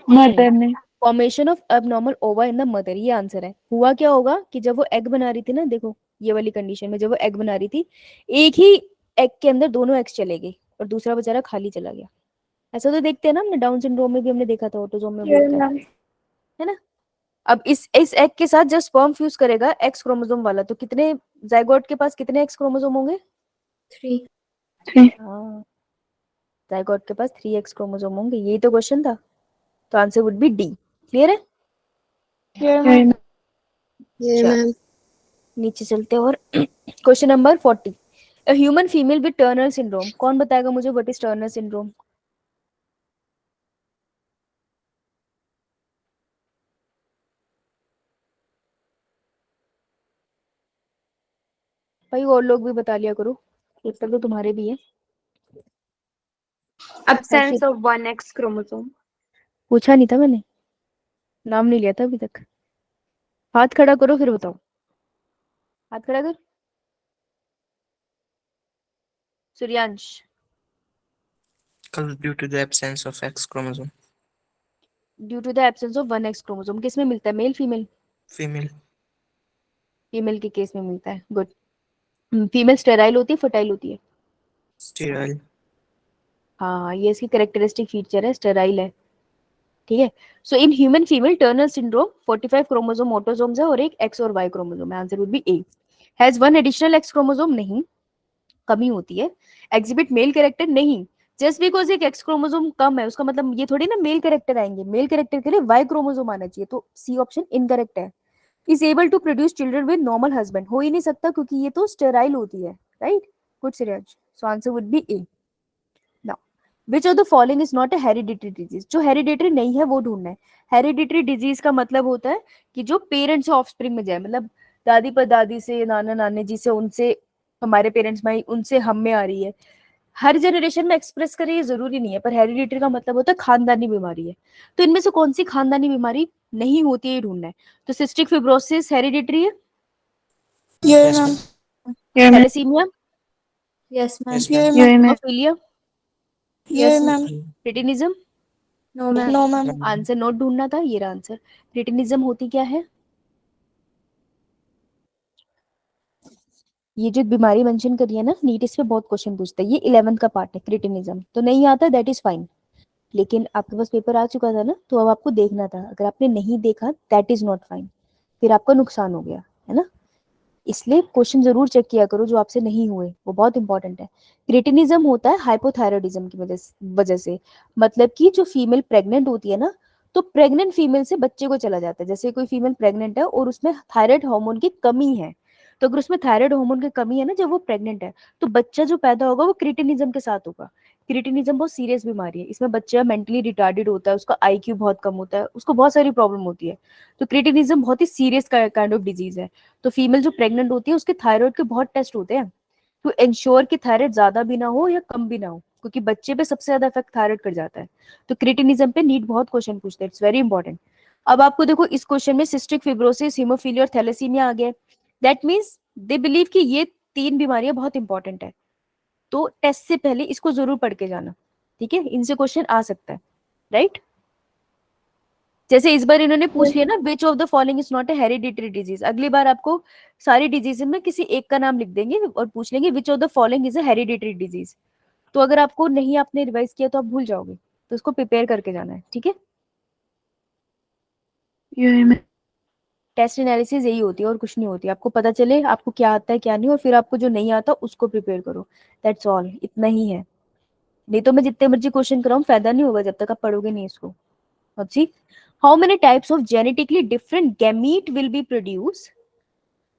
मदर ने। फॉर्मेशन ऑफ एबनॉर्मल ओवा इन द मदर, ये आंसर है। हुआ क्या होगा कि जब वो एग बना रही थी ना, देखो ये वाली कंडीशन में जब वो एग बना रही थी, एक ही एग के अंदर दोनों एग्स चले गए और दूसरा बेचारा खाली चला गया। ऐसा तो देखते हैं ना हमने, डाउन सिंड्रोम में भी हमने देखा था, ऑटोसोम में बोलते हैं, है ना। अब इस एग के साथ जब स्पर्म फ्यूज करेगा एक्स क्रोमोसोम वाला, तो कितने जाइगोट के पास कितने एक्स क्रोमोसोम होंगे? 3। हाँ, जाइगोट के पास 3 एक्स क्रोमोसोम होंगे, यही तो क्वेश्चन था, तो answer would B D. Clear है? ये मैम। ये चलो मैम। नीचे चलते हैं और question number 40, a human female with Turner syndrome, कौन बताएगा मुझे व्हाट इज टर्नर सिंड्रोम? भाई और लोग भी बता लिया करो, पेपर तो तुम्हारे भी है। Absence of one X chromosome. पूछा नहीं था मैंने, नाम नहीं लिया था अभी तक। हाथ खड़ा करो फिर बताओ, हाथ खड़ा कर। Suryansh. Due to the absence of X chromosome. Due to the absence of 1 X chromosome, किस में मिलता है, मेल फीमेल? Female. फीमेल के केस में मिलता है, गुड। फीमेल स्टेराइल होती है, फर्टाइल होती है? Sterile. हाँ, ये इसकी कैरेक्टरिस्टिक फीचर है, स्टेराइल है। ठीक है। So in human female Turner syndrome 45 chromosome autosomes है और एक एक्स और वाई क्रोमोसोम है। Answer would be A. Has one additional X chromosome, नहीं, कमी होती है। एग्जिबिट मेल कैरेक्टर, नहीं, जस्ट बिकॉज एक एक्स क्रोमोसोम कम है उसका मतलब ये थोड़ी ना मेल कैरेक्टर आएंगे, मेल कैरेक्टर के लिए वाई क्रोमोसोम आना चाहिए, तो सी ऑप्शन इनकरेक्ट है। Is able to produce children with normal husband, हो ही नहीं सकता क्योंकि ये तो स्टेराइल होती है, right. Good Siraj, so answer would be A. Now which of the following is not a hereditary disease, जो हेरिडिटरी नहीं है वो ढूंढना है। हेरिडिटरी डिजीज का मतलब होता है कि जो पेरेंट्स से ऑफस्प्रिंग में जाए, मतलब दादी पर दादी से, नाना नानी जी से, उनसे हमारे पेरेंट्स में, उनसे हम में आ रही है। हर जनरेशन में एक्सप्रेस करे ये जरूरी नहीं है, पर हेरिडिटरी का मतलब होता है खानदानी बीमारी है। तो इनमें से कौन सी खानदानी बीमारी नहीं होती है, ये ढूंढना है। तो सिस्टिक फिब्रोसिस हेरिडिटरी है, ये Yes, ma'am, ma'am. Thalassaemia, Yes, ma'am. Yes, ये ma'am. मैम, हेमोफीलिया, ये Yes, ma'am, cretinism. No, ma'am. No ma'am, answer note ढूंढना था, ये रहा आंसर। क्रिटिनिज्म होती क्या है? ये जो बीमारी मेंशन करी है ना, नीट इस पे बहुत क्वेश्चन पूछता है, ये 11th का पार्ट है। क्रिटिनिज्म तो नहीं आता, दैट इज फाइन, लेकिन आपके पास पेपर आ चुका था ना, तो अब आपको देखना था। अगर आपने नहीं देखा दैट इज नॉट फाइन, फिर आपका नुकसान हो गया है ना। इसलिए क्वेश्चन जरूर चेक किया करो जो आपसे नहीं हुए, वो बहुत इंपॉर्टेंट है। क्रिटिनिज्म होता है हाइपोथायरॉयडिज्म की वजह से, मतलब कि जो फीमेल प्रेग्नेंट होती है ना, तो प्रेग्नेंट फीमेल से बच्चे को चला जाता है। जैसे कोई फीमेल प्रेग्नेंट है और उसमें थायराइड हार्मोन की कमी है, तो अगर उसमें थायराइड हार्मोन की कमी है ना जब वो प्रेग्नेंट है, तो बच्चा जो पैदा होगा वो क्रिटिनिज्म के साथ होगा। क्रिटिनिज्म बहुत सीरियस बीमारी है, इसमें बच्चा मेंटली रिटार्डेड होता है, उसका आईक्यू बहुत कम होता है, उसको बहुत सारी प्रॉब्लम होती है। तो क्रिटिनिज्म बहुत ही सीरियस काइंड ऑफ डिजीज है। तो फीमेल जो प्रेग्नेंट होती है उसके थायराइड के बहुत टेस्ट होते हैं, टू इंश्योर कि थायराइड ज्यादा भी ना हो या कम भी ना हो, क्योंकि बच्चे पे सबसे ज्यादा इफेक्ट थायराइड कर जाता है। तो क्रिटिनिज्म पे नीट बहुत क्वेश्चन पूछते हैं, इट्स वेरी इंपॉर्टेंट। अब आपको देखो इस क्वेश्चन में सिस्टिक फिब्रोसिस, हीमोफीलिया और थैलेसीमिया आ गया। दैट मीन्स दे बिलीव कि ये 3 बीमारियां बहुत इंपॉर्टेंट है, तो टेस्ट से पहले इसको जरूर पढ़ के जाना, ठीक है, इनसे क्वेश्चन आ सकता है, राइट। जैसे इस बार इन्होंने पूछ लिया ना which of the following is not a hereditary disease, अगली बार आपको सारी डिजीज में किसी एक का नाम लिख देंगे और पूछ लेंगे which of the following is a hereditary disease. तो अगर आपको नहीं, आपने रिवाइज किया तो आप भूल जाओगे, तो उसको प्रिपेयर करके जाना है, ठीक है। टेस्ट एनालिसिस यही होती है और कुछ नहीं होती, आपको पता चले आपको क्या आता है क्या नहीं, और फिर आपको जो नहीं आता उसको प्रिपेयर करो, दैट्स ऑल, इतना ही है। नहीं तो मैं जितने मर्जी क्वेश्चन कराऊं फायदा नहीं होगा जब तक आप पढ़ोगे नहीं इसको। अच्छी, how many types of genetically different gamete will be produce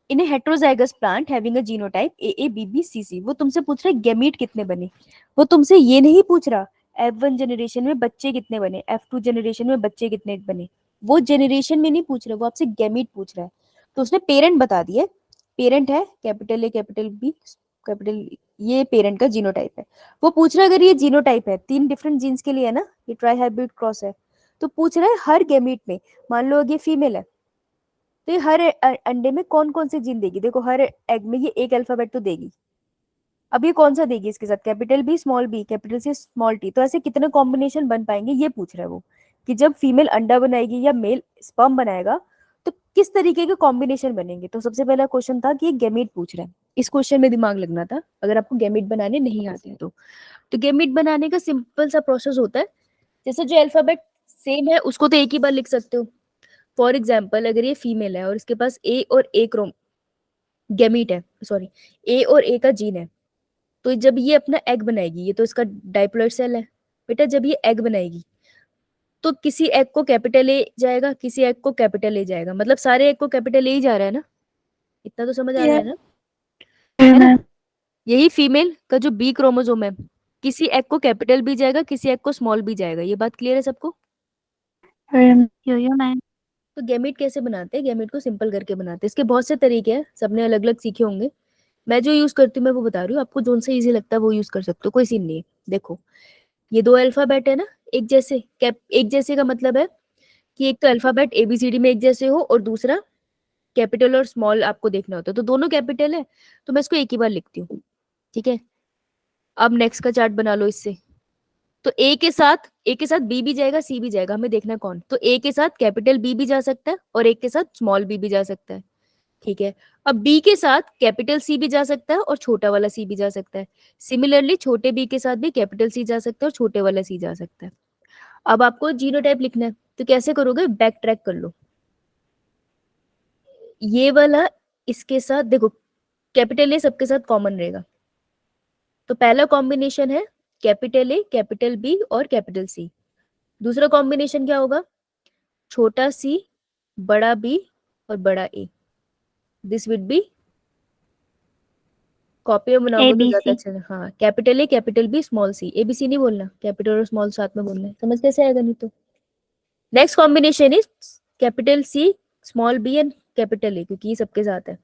in A heterozygous plant having a genotype AABBCC। वो तुमसे पूछ रहा है गैमीट कितने बने, वो तुमसे ये नहीं पूछ रहा F1 जनरेशन में बच्चे कितने बने, F2 जनरेशन में बच्चे कितने बने, वो जनरेशन में नहीं पूछ रहा, वो आपसे गैमीट पूछ रहा है। तो उसने पेरेंट बता दिए, पेरेंट है capital A capital B capital, ये पेरेंट का जीनोटाइप है। वो पूछ रहा है अगर ये जीनोटाइप है 3 डिफरेंट जीन्स के लिए है ना, ये ट्राई हाइब्रिड क्रॉस है, तो पूछ रहा है हर गैमीट में, मान लो अगर ये फीमेल है तो ये हर अंडे में कौन कौन से जीन देगी। देखो हर एग में ये एक अल्फाबेट तो देगी, अब ये कौन सा देगी इसके साथ, capital B small b capital C small t, तो ऐसे कितने कॉम्बिनेशन बन पाएंगे ये पूछ रहा है वो, कि जब फीमेल अंडा बनाएगी या मेल स्पर्म बनाएगा तो किस तरीके के कॉम्बिनेशन बनेंगे। तो सबसे पहला क्वेश्चन था कि ये गैमीट पूछ रहा है, इस क्वेश्चन में दिमाग लगना था अगर आपको गैमीट बनाने नहीं आते हैं तो गैमीट बनाने का सिंपल सा प्रोसेस होता है, जैसे जो अल्फाबेट सेम है उसको तो एक ही बार लिख सकते हो। फॉर एग्जाम्पल अगर ये फीमेल है और इसके पास ए और ए क्रोम गैमीट है, सॉरी ए और ए का जीन है, तो जब ये अपना एग बनाएगी, ये तो इसका डाइप्लॉइड सेल है बेटा, जब ये एग बनाएगी तो किसी एग को कैपिटल ए जाएगा, किसी एग को कैपिटल ए जाएगा, मतलब सारे एग को कैपिटल ए ही जा रहा है ना, इतना तो समझ आ रहा है ना, है ना। यही फीमेल का जो बी क्रोमोसोम है, किसी एग को कैपिटल बी जाएगा, किसी एग को स्मॉल बी जाएगा, ये बात क्लियर है सबको। यो मैम। तो गैमीट कैसे बनाते हैं, गैमीट को सिंपल करके बनाते हैं, इसके बहुत से तरीके हैं, सबने अलग अलग सीखे होंगे, मैं जो यूज करती हूँ मैं वो बता रही हूँ, आपको जोन से इजी लगता है वो यूज कर सकते हो, कोई सीन नहीं है। देखो ये 2 अल्फाबेट है ना एक जैसे, एक जैसे का मतलब है कि एक तो अल्फाबेट ABCD में एक जैसे हो और दूसरा कैपिटल और स्मॉल आपको देखना होता है, तो दोनों कैपिटल है तो मैं इसको एक ही बार लिखती हूँ, ठीक है। अब नेक्स्ट का चार्ट बना लो इससे, तो ए के साथ बी भी जाएगा सी भी जाएगा, हमें देखना है कौन, तो ए के साथ कैपिटल बी भी जा सकता है और एक के साथ स्मॉल बी भी जा सकता है, ठीक है। अब बी के साथ कैपिटल सी भी जा सकता है और छोटा वाला सी भी जा सकता है, सिमिलरली छोटे बी के साथ भी कैपिटल सी जा सकता है और छोटे वाला सी जा सकता है। अब आपको जीनोटाइप लिखना है तो कैसे करोगे, बैक ट्रैक कर लो। ये वाला इसके साथ देखो, कैपिटल ए सबके साथ कॉमन रहेगा, तो पहला कॉम्बिनेशन है कैपिटल ए, कैपिटल बी और कैपिटल सी। दूसरा कॉम्बिनेशन क्या होगा, छोटा सी, बड़ा बी और बड़ा A. This with B, copy में बनाओगे तो ज्यादा ABC। अच्छा है। हाँ, capital A, capital B, small C. ABC नहीं बोलना, कैपिटल और स्मॉल साथ में बोलना है। समझ कैसे आएगा नहीं तो। Next combination is capital C, small B and capital A, क्योंकि ये सबके साथ है।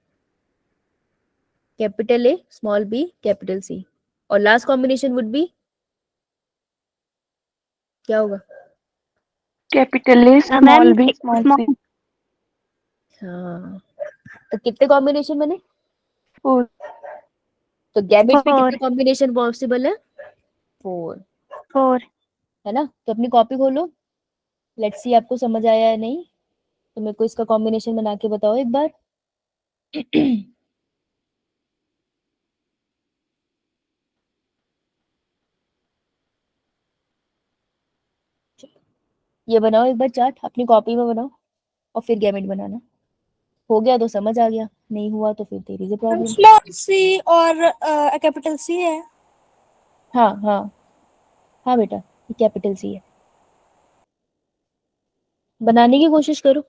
Capital A, small B, capital C. और लास्ट कॉम्बिनेशन वुड बी क्या होगा, capital A, small B, small C. हाँ, तो कितने कॉम्बिनेशन बने, 4। तो गैमेट पे 4। कितने कॉम्बिनेशन पॉसिबल है, 4, 4। है ना। तो अपनी कॉपी खोलो, लेट्स सी आपको समझ आया है नहीं, तो मेरे को इसका कॉम्बिनेशन बना के बताओ एक बार। ये बनाओ एक बार चार्ट, अपनी कॉपी में बनाओ और फिर गैमेट बनाना। हो गया तो समझ आ गया, नहीं हुआ तो फिर तेरी से प्रॉब्लम। स्मॉल सी और कैपिटल सी है। हाँ हाँ हाँ बेटा, ये कैपिटल सी है, बनाने की कोशिश करो।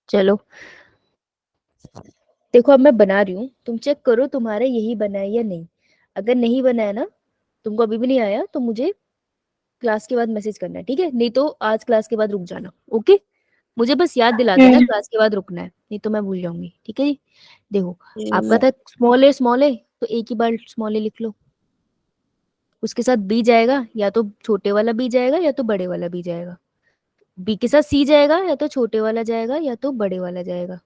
चलो देखो, अब मैं बना रही हूँ, तुम चेक करो तुम्हारा यही बना है या नहीं। अगर नहीं बना है ना, तुमको अभी भी नहीं आया, तो मुझे क्लास के बाद मैसेज करना है, ठीक है। नहीं तो आज क्लास के बाद रुक जाना, ओके। मुझे बस याद दिला देना क्लास के बाद रुकना है, नहीं तो मैं भूल जाऊंगी, ठीक है जी। देखो, आपका था स्मॉल ए, तो एक ही बार स्मॉल ए लिख लो। उसके साथ बी जाएगा, या तो छोटे वाला बी जाएगा या तो बड़े वाला बी जाएगा। बी के साथ सी जाएगा, या तो छोटे वाला जाएगा या तो बड़े वाला जाएगा।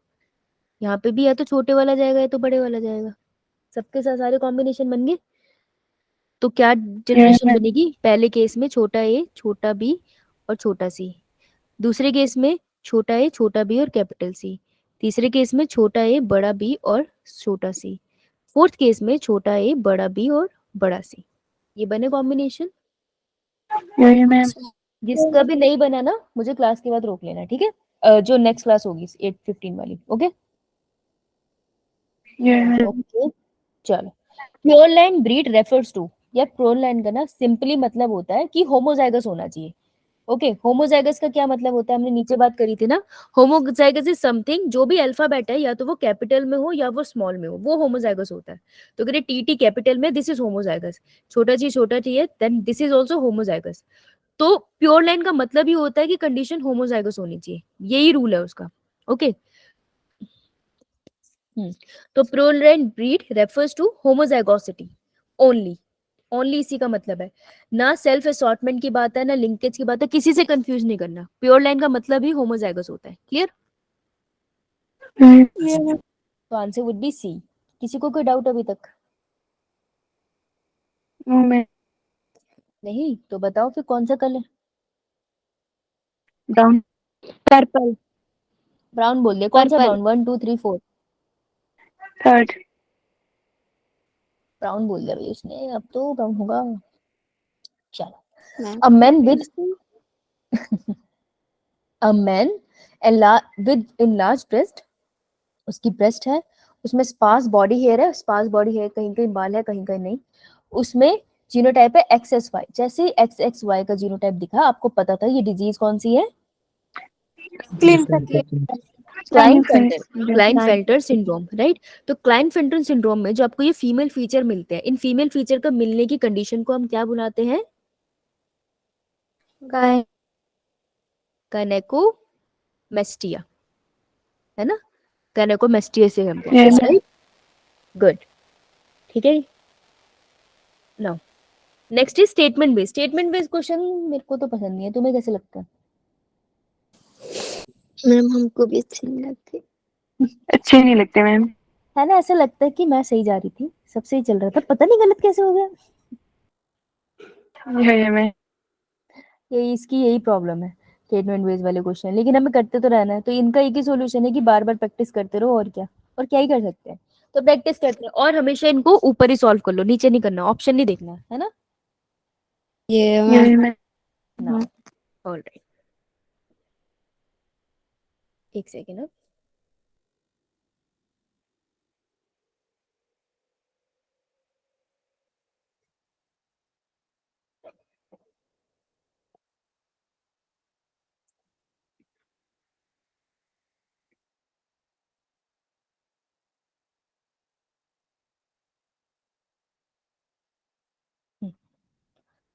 यहाँ पे भी या तो छोटे वाला जाएगा या तो बड़े वाला जाएगा। सबके साथ सारे कॉम्बिनेशन बन गए। तो क्या जनरेशन बनेगी, पहले केस में छोटा ए, छोटा बी और छोटा सी। दूसरे केस में छोटा ए, छोटा बी और कैपिटल सी। तीसरे केस में छोटा ए, बड़ा बी और छोटा सी। फोर्थ केस में छोटा ए, बड़ा बी और बड़ा सी। ये बने कॉम्बिनेशन। मैम। जिसका भी नहीं बना ना, मुझे क्लास के बाद रोक लेना, ठीक है। जो नेक्स्ट क्लास होगी 8:15 वाली, ओके ओके। चलो, pure line breed refers to, या प्योर लाइन का ना सिंपली मतलब होता है कि होमोजाइगस होना चाहिए। ओके, होमोजाइगस का क्या मतलब होता है, हमने नीचे बात करी थी ना। होमोजाइगस इज समथिंग, जो भी अल्फाबेट है या तो वो कैपिटल में हो या वो स्मॉल में हो, वो होमोजाइगस होता है। तो अगर टी कैपिटल में, दिस इज होमोजाइगस। छोटा टी है, then this is also homozygous. तो प्योर लाइन का मतलब ही होता है कि कंडीशन होमोजाइगस होनी चाहिए, यही रूल है उसका, ओके। तो pure line breed refers to homozygosity only, only इसी का मतलब है। ना सेल्फ असॉर्टमेंट की बात है, ना लिंकेज की बात है, किसी से कंफ्यूज नहीं करना। प्योर लाइन का मतलब ही होमोजाइगस होता है, क्लियर। तो आंसर वुड बी सी। किसी को कोई डाउट अभी तक नहीं, तो बताओ फिर कौन सा कलर, ब्राउन। पर्पल। ब्राउन बोल दिया। कौन सा पर्पल। Brown, 1 2 3 4 third. ब्राउन बोल दिया भाई उसने, अब तो ब्राउन होगा। चलो, ma'am a man with a man with enlarged breast, उसकी ब्रेस्ट है, उसमें स्पार्स बॉडी हेयर है, स्पार्स बॉडी हेयर, कहीं कहीं बाल है कहीं कहीं नहीं। उसमें जीनोटाइप है XXY। जैसे ही XXY का जीनोटाइप दिखा, आपको पता था ये डिजीज कौन सी है, क्लीन क्लाइनफेल्टर सिंड्रोम, राइट। तो क्लाइनफेल्टर सिंड्रोम में जो आपको ये फीमेल फीचर मिलते हैं, इन फीमेल फीचर का मिलने की कंडीशन को हम क्या बुलाते हैं? गायनेकोमेस्टिया, है ना? गायनेकोमेस्टिया से हम कहते हैं, राइट। गुड, ठीक है। Now next is statement based. Statement based question मेरे को तो पसंद नहीं है, तुम्हें कैसे लगता है? मैम हमको भी अच्छे नहीं लगते। अच्छे नहीं लगते मैम। है ना, ऐसा लगता है कि मैं सही जा रही थी, सब सही चल रहा था, पता नहीं गलत कैसे हो गया। ये मैं ये इसकी यही प्रॉब्लम है स्टेटमेंट बेस्ड वाले क्वेश्चन, लेकिन हमें करते तो रहना है। तो इनका एक ही सॉल्यूशन है कि बार बार प्रैक्टिस करते रहो, और क्या ही कर सकते हैं। तो प्रैक्टिस करते हैं और हमेशा इनको ऊपर ही सॉल्व कर लो, नीचे नहीं करना, ऑप्शन नहीं देखना, है ना? ये मैम मैं ऑलराइट, एक second.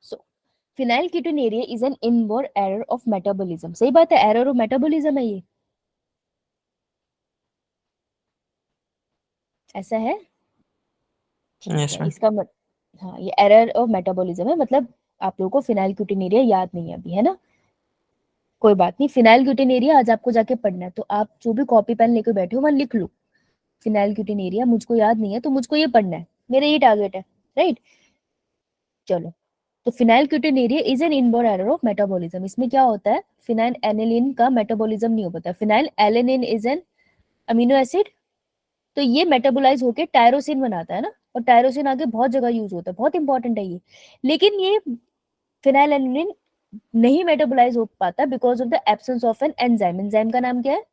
So phenylketonuria is an inborn error of metabolism. सही बात है, एरर ऑफ मेटाबॉलिज्म है ये, ऐसा है। Yes, ma'am. इसका हाँ, ये एरर ऑफ मेटाबॉलिज्म है, मतलब आप लोगों को फिनाइलक्यूटिनेरिया याद नहीं है अभी, है ना? कोई बात नहीं, फिनाइलक्यूटिनेरिया आज आपको जाके पढ़ना है, तो आप जो भी कॉपी पेन लेके बैठे हो वहां लिख लो फिनाइलक्यूटिनेरिया। मुझको याद नहीं है तो मुझको ये पढ़ना है, मेरा ये टारगेट है, राइट। चलो, तो phenylketonuria is an inborn error of metabolism. इसमें क्या होता है, फिनाइल एनिलीन का मेटाबॉलिज्म नहीं हो पाता। Phenyl alanine is an amino acid, तो ये मेटाबोलाइज होके टायरोसिन बनाता है ना, और टायरोसिन आगे बहुत जगह यूज होता है, बहुत इंपॉर्टेंट है ये। लेकिन ये फिनाइलएलानिन नहीं मेटाबोलाइज हो पाता because of the absence of an enzyme. Enzyme का नाम क्या है?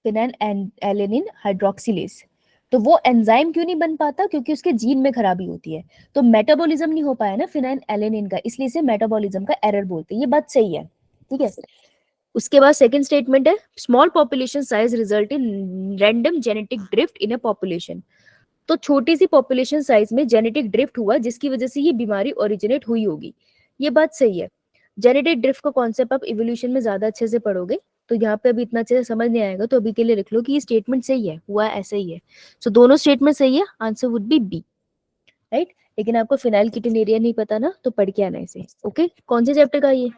Phenylalanine hydroxylase. तो वो एंजाइम क्यों नहीं बन पाता? क्योंकि उसके जीन में खराबी होती है। तो मेटाबॉलिज्म नहीं हो पाया ना फिनाइलएलानिन का, इसलिए इसे मेटाबॉलिज्म का एरर बोलते हैं। ये बात सही है, ठीक है। उसके बाद सेकंड स्टेटमेंट है, small population size result in random genetic drift in a population. तो छोटी सी पॉपुलेशन साइज में जेनेटिक ड्रिफ्ट हुआ जिसकी वजह से ये बीमारी ओरिजिनेट हुई होगी। ये बात सही है। जेनेटिक ड्रिफ्ट का कॉन्सेप्ट आप इवोल्यूशन में ज्यादा अच्छे से पढ़ोगे, तो यहाँ पे अभी इतना अच्छे से समझ नहीं आएगा, तो अभी के लिए लिख लो कि ये स्टेटमेंट सही है, हुआ ऐसा ही है। सो दोनों स्टेटमेंट सही है, answer would be B, right. लेकिन आपको फिनाइलकीटोनुरिया नहीं पता ना, तो पढ़ के आना इसे, ओके। कौन से चैप्टर का ये?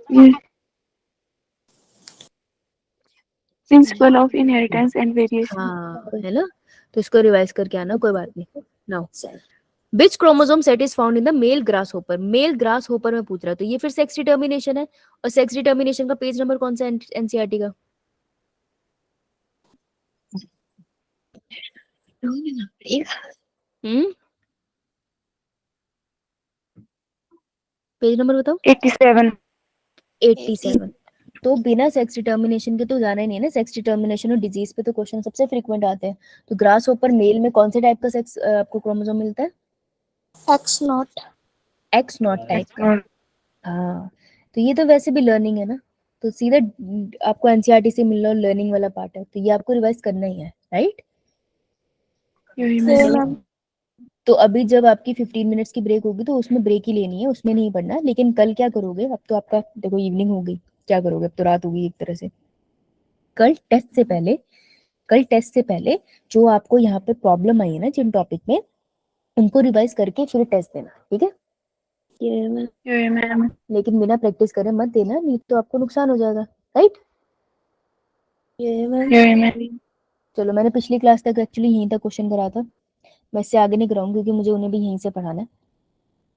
Principle of inheritance and variation. हाँ, है ना, तो इसको रिवाइज करके आना, कोई बात नहीं। Now Which chromosome set is found in the male grasshopper? Male grasshopper में पूछ रहा है, तो ये फिर सेक्स डिटर्मिनेशन है। और सेक्स डिटर्मिनेशन का पेज नंबर कौन सा एनसीईआरटी का? पेज नंबर बताओ। 87। 87। तो बिना सेक्स डिटर्मिनेशन के तो जाना ही नहीं है ना। सेक्स डिटर्मिनेशन और डिजीज पे तो क्वेश्चन सबसे फ्रीक्वेंट आते हैं। तो ग्रास होपर मेल में कौन से टाइप का सेक्स आपको क्रोमोसोम मिलता है? एक्स नॉट टाइप का। हाँ, तो ये तो वैसे भी लर्निंग है ना, तो सीधा आपको एनसीईआरटी से मिल रहा लर्निंग वाला पार्ट है, तो ये आपको रिवाइज करना ही है, राइट। तो अभी जब आपकी 15 मिनट्स की ब्रेक होगी तो उसमें ब्रेक ही लेनी है, उसमें नहीं पढ़ना। लेकिन कल क्या करोगे? अब तो आपका देखो इवनिंग हो गई, क्या करोगे? अब तो रात होगी एक तरह से। कल टेस्ट से पहले जो आपको यहाँ पे प्रॉब्लम आई है ना जिन टॉपिक में, उनको रिवाइज करके फिर टेस्ट देना, ठीक है। लेकिन बिना प्रैक्टिस करे मत देना, नहीं तो आपको नुकसान हो जाएगा, राइट। चलो, मैंने पिछली क्लास तक एक्चुअली यहीं तक क्वेश्चन करा था, मैं इससे आगे नहीं कराऊंगी क्योंकि मुझे उन्हें भी यहीं से पढ़ाना है,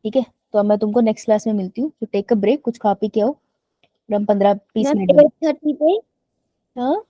ठीक है। तो अब मैं तुमको नेक्स्ट क्लास में मिलती हूँ, तो टेक अ ब्रेक, कुछ खा पी के आओ, हम 15-20 मिनट में। पे हाँ,